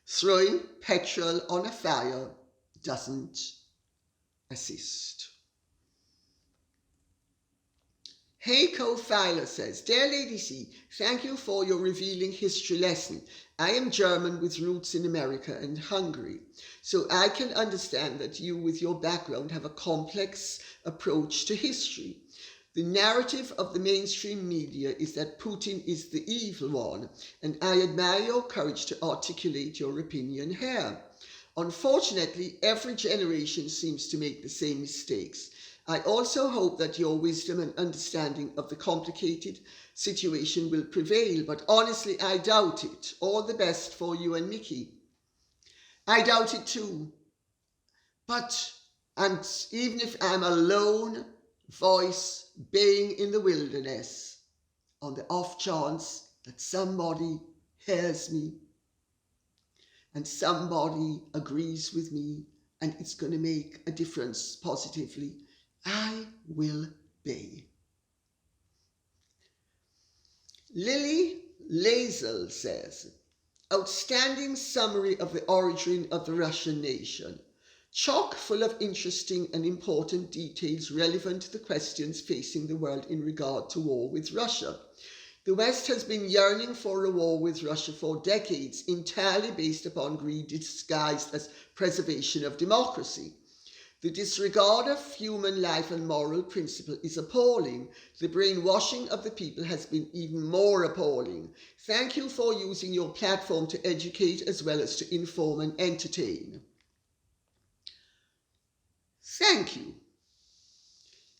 Throwing petrol on a fire doesn't assist. Heiko Filer says, Dear Lady C, thank you for your revealing history lesson. I am German with roots in America and Hungary, so I can understand that you with your background have a complex approach to history. The narrative of the mainstream media is that Putin is the evil one, and I admire your courage to articulate your opinion here. Unfortunately, every generation seems to make the same mistakes. I also hope that your wisdom and understanding of the complicated situation will prevail, but honestly, I doubt it. All the best for you and Mickey. I doubt it too. But even if I'm a lone voice baying in the wilderness, on the off chance that somebody hears me and somebody agrees with me and it's going to make a difference positively, I will bay. Lily Lazel says, outstanding summary of the origin of the Russian nation, chock full of interesting and important details relevant to the questions facing the world in regard to war with Russia. The West has been yearning for a war with Russia for decades, entirely based upon greed disguised as preservation of democracy. The disregard of human life and moral principle is appalling. The brainwashing of the people has been even more appalling. Thank you for using your platform to educate as well as to inform and entertain. Thank you.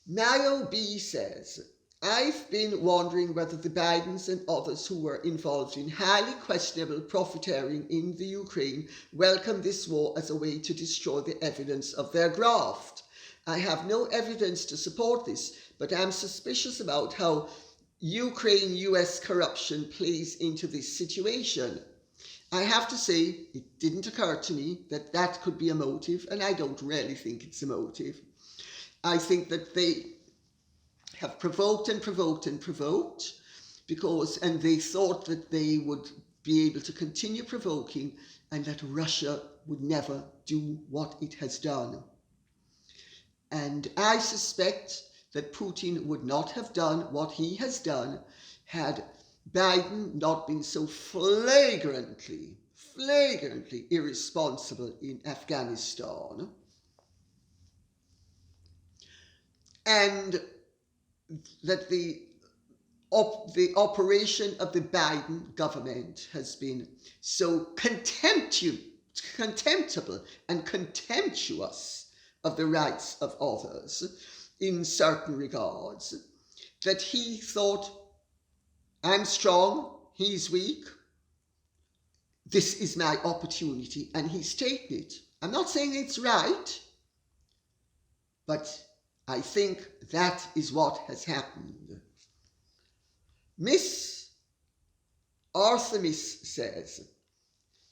Mayo B says, I've been wondering whether the Bidens and others who were involved in highly questionable profiteering in the Ukraine welcome this war as a way to destroy the evidence of their graft. I have no evidence to support this, but I'm suspicious about how Ukraine-US corruption plays into this situation. I have to say, it didn't occur to me that that could be a motive, and I don't really think it's a motive. I think that they have provoked and provoked and provoked and they thought that they would be able to continue provoking and that Russia would never do what it has done. And I suspect that Putin would not have done what he has done had Biden not been so flagrantly irresponsible in Afghanistan. And that the operation of the Biden government has been so contemptible and contemptuous of the rights of others in certain regards, that he thought, I'm strong, he's weak, this is my opportunity, and he's taken it. I'm not saying it's right, but I think that is what has happened. Miss Artemis says,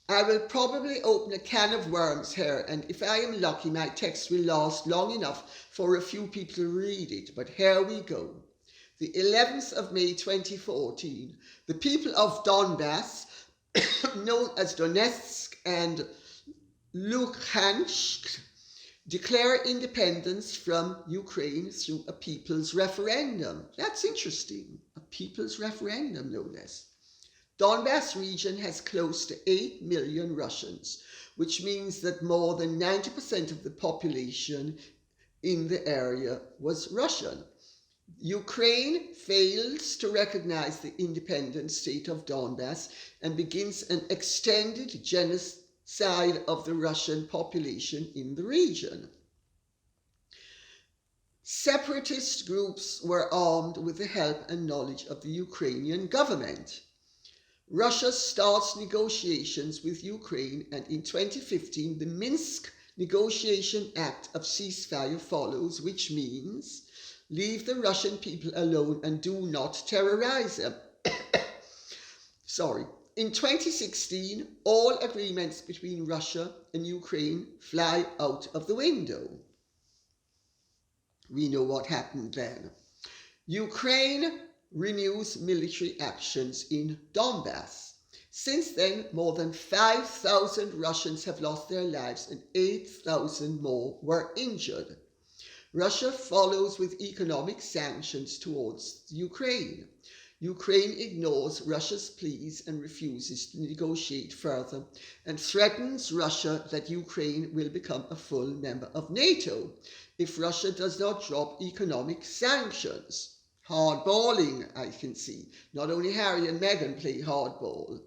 I will probably open a can of worms here, and if I am lucky, my text will last long enough for a few people to read it, but here we go. The 11th of May 2014, the people of Donbass, known as Donetsk and Luhansk, declare independence from Ukraine through a people's referendum. That's interesting. A people's referendum, no less. Donbass region has close to 8 million Russians, which means that more than 90% of the population in the area was Russian. Ukraine fails to recognize the independent state of Donbass and begins an extended genocide of the Russian population in the region. Separatist groups were armed with the help and knowledge of the Ukrainian government. Russia starts negotiations with Ukraine, and in 2015 the Minsk Negotiation Act of Ceasefire follows, which means leave the Russian people alone and do not terrorize them. Sorry. In 2016, all agreements between Russia and Ukraine fly out of the window. We know what happened then. Ukraine renews military actions in Donbass. Since then, more than 5,000 Russians have lost their lives and 8,000 more were injured. Russia follows with economic sanctions towards Ukraine. Ukraine ignores Russia's pleas and refuses to negotiate further and threatens Russia that Ukraine will become a full member of NATO if Russia does not drop economic sanctions. Hardballing, I can see. Not only Harry and Meghan play hardball.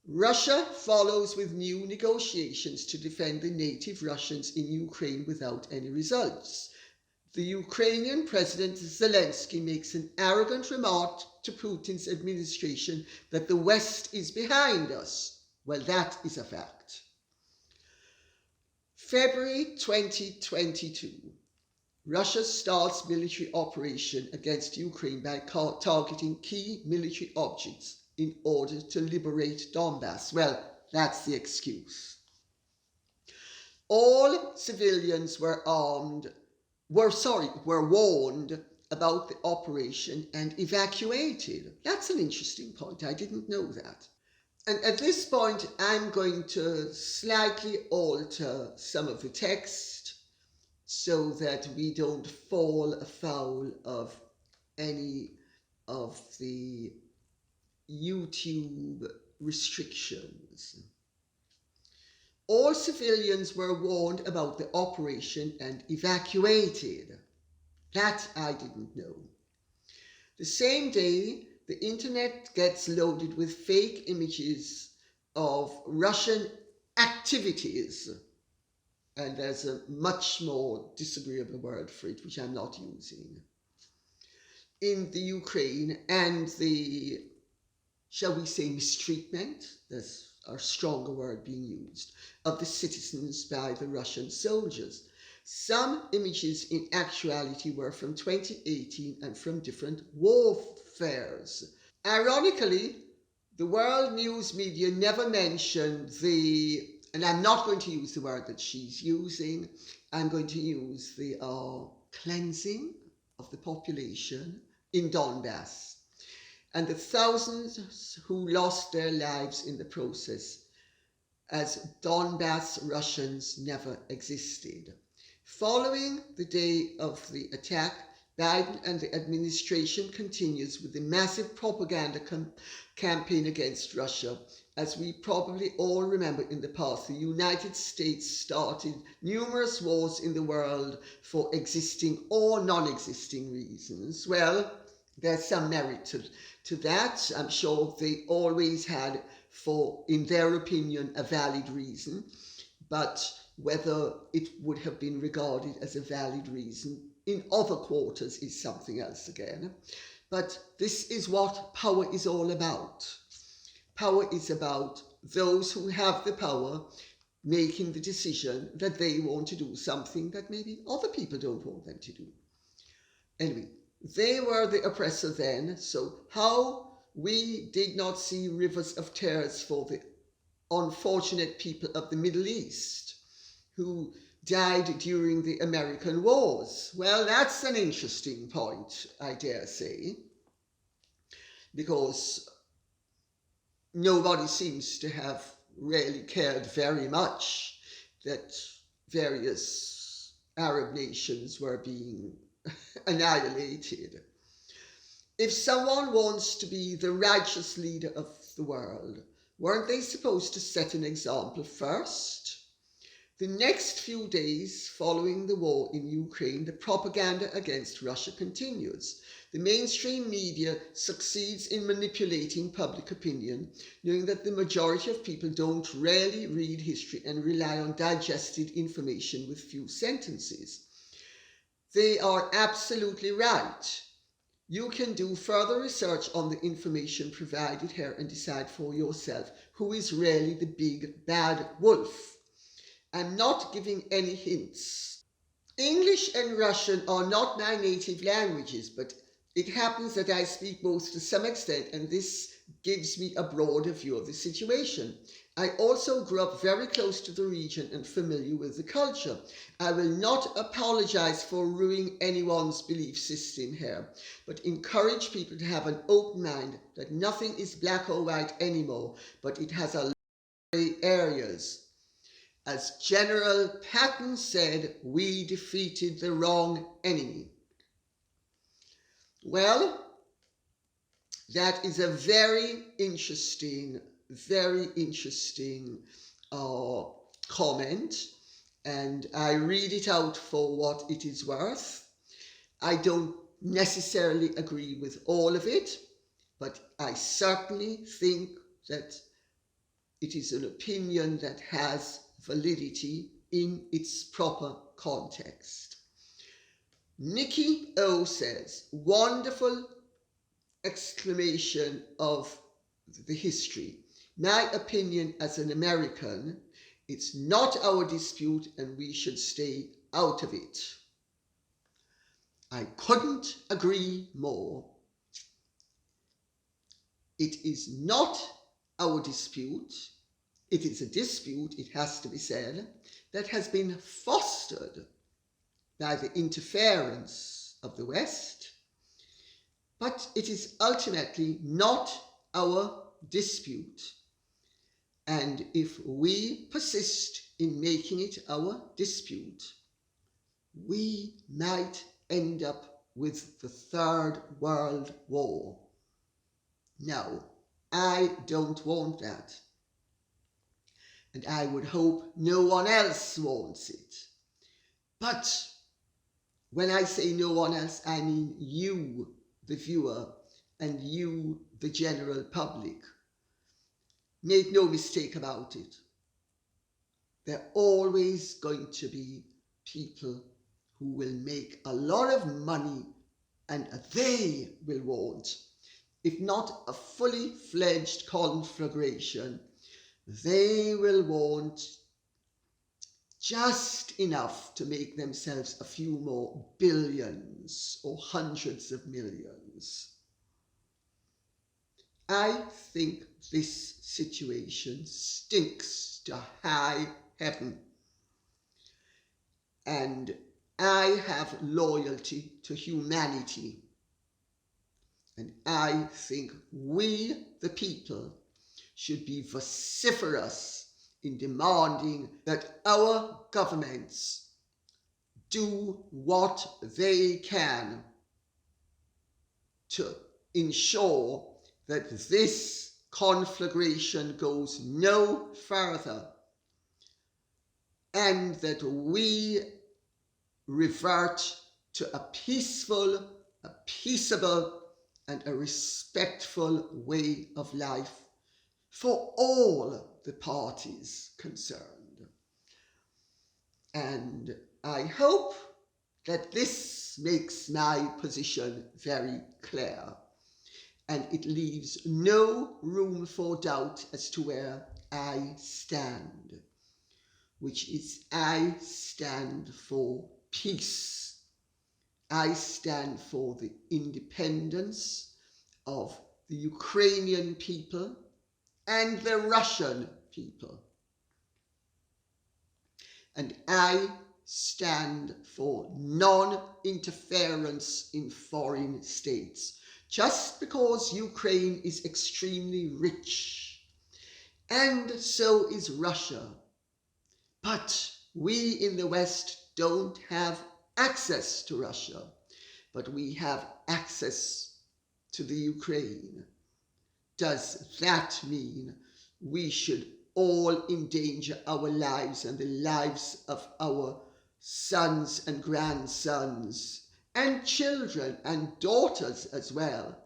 Russia follows with new negotiations to defend the native Russians in Ukraine without any results. The Ukrainian President Zelensky makes an arrogant remark to Putin's administration that the West is behind us. Well, that is a fact. February 2022. Russia starts military operation against Ukraine by targeting key military objects in order to liberate Donbass. Well, that's the excuse. All civilians were warned about the operation and evacuated. That's an interesting point. I didn't know that. And at this point, I'm going to slightly alter some of the text so that we don't fall afoul of any of the YouTube restrictions. All civilians were warned about the operation and evacuated. That I didn't know. The same day, the internet gets loaded with fake images of Russian activities. And there's a much more disagreeable word for it, which I'm not using, in the Ukraine, and the, shall we say, mistreatment, there's a stronger word being used, of the citizens by the Russian soldiers. Some images in actuality were from 2018 and from different warfares. Ironically, the world news media never mentioned the, and I'm not going to use the word that she's using, I'm going to use the cleansing of the population in Donbass and the thousands who lost their lives in the process, as Donbass Russians never existed. Following the day of the attack, Biden and the administration continues with the massive propaganda campaign against Russia. As we probably all remember in the past, the United States started numerous wars in the world for existing or non-existing reasons. Well, there's some merit to that. I'm sure they always had, for, in their opinion, a valid reason, but whether it would have been regarded as a valid reason in other quarters is something else again. But this is what power is all about. Power is about those who have the power making the decision that they want to do something that maybe other people don't want them to do. Anyway, they were the oppressor then, so how we did not see rivers of tears for the unfortunate people of the Middle East who died during the American wars. Well, that's an interesting point, I dare say, because nobody seems to have really cared very much that various Arab nations were being annihilated. If someone wants to be the righteous leader of the world, weren't they supposed to set an example first? The next few days following the war in Ukraine, the propaganda against Russia continues. The mainstream media succeeds in manipulating public opinion, knowing that the majority of people don't really read history and rely on digested information with few sentences. They are absolutely right. You can do further research on the information provided here and decide for yourself who is really the big bad wolf. I'm not giving any hints. English and Russian are not my native languages, but it happens that I speak both to some extent, and this gives me a broader view of the situation. I also grew up very close to the region and familiar with the culture. I will not apologize for ruining anyone's belief system here, but encourage people to have an open mind that nothing is black or white anymore, but it has a lot of gray areas. As General Patton said, we defeated the wrong enemy. Well, that is a very interesting comment, and I read it out for what it is worth. I don't necessarily agree with all of it, but I certainly think that it is an opinion that has validity in its proper context. Nikki O says, wonderful exclamation of the history. My opinion as an American, it's not our dispute and we should stay out of it. I couldn't agree more. It is not our dispute. It is a dispute, it has to be said, that has been fostered by the interference of the West, but it is ultimately not our dispute. And if we persist in making it our dispute, we might end up with the Third World War. No, I don't want that. And I would hope no one else wants it. But when I say no one else, I mean you, the viewer, and you, the general public. Make no mistake about it. There are always going to be people who will make a lot of money, and they will want, if not a fully fledged conflagration, they will want just enough to make themselves a few more billions or hundreds of millions. I think this situation stinks to high heaven. And I have loyalty to humanity. And I think we, the people, should be vociferous in demanding that our governments do what they can to ensure that this conflagration goes no further and that we revert to a peaceful, a peaceable, and a respectful way of life for all the parties concerned. And I hope that this makes my position very clear, and it leaves no room for doubt as to where I stand, which is I stand for peace. I stand for the independence of the Ukrainian people and the Russian people. And I stand for non-interference in foreign states. Just because Ukraine is extremely rich, and so is Russia, but we in the West don't have access to Russia, but we have access to the Ukraine, does that mean we should all endanger our lives and the lives of our sons and grandsons and children and daughters as well?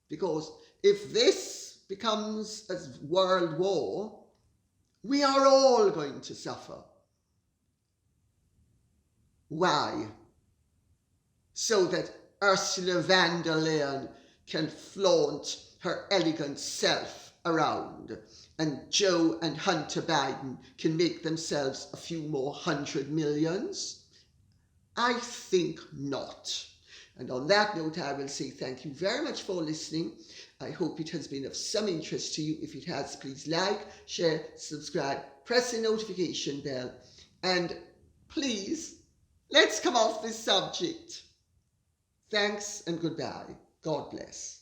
Because if this becomes a world war, we are all going to suffer. Why? So that Ursula von der Leyen can flaunt her elegant self around, and Joe and Hunter Biden can make themselves a few more 100 millions? I think not. And on that note, I will say thank you very much for listening. I hope it has been of some interest to you. If it has, please like, share, subscribe, press the notification bell, and please, let's come off this subject. Thanks and goodbye. God bless.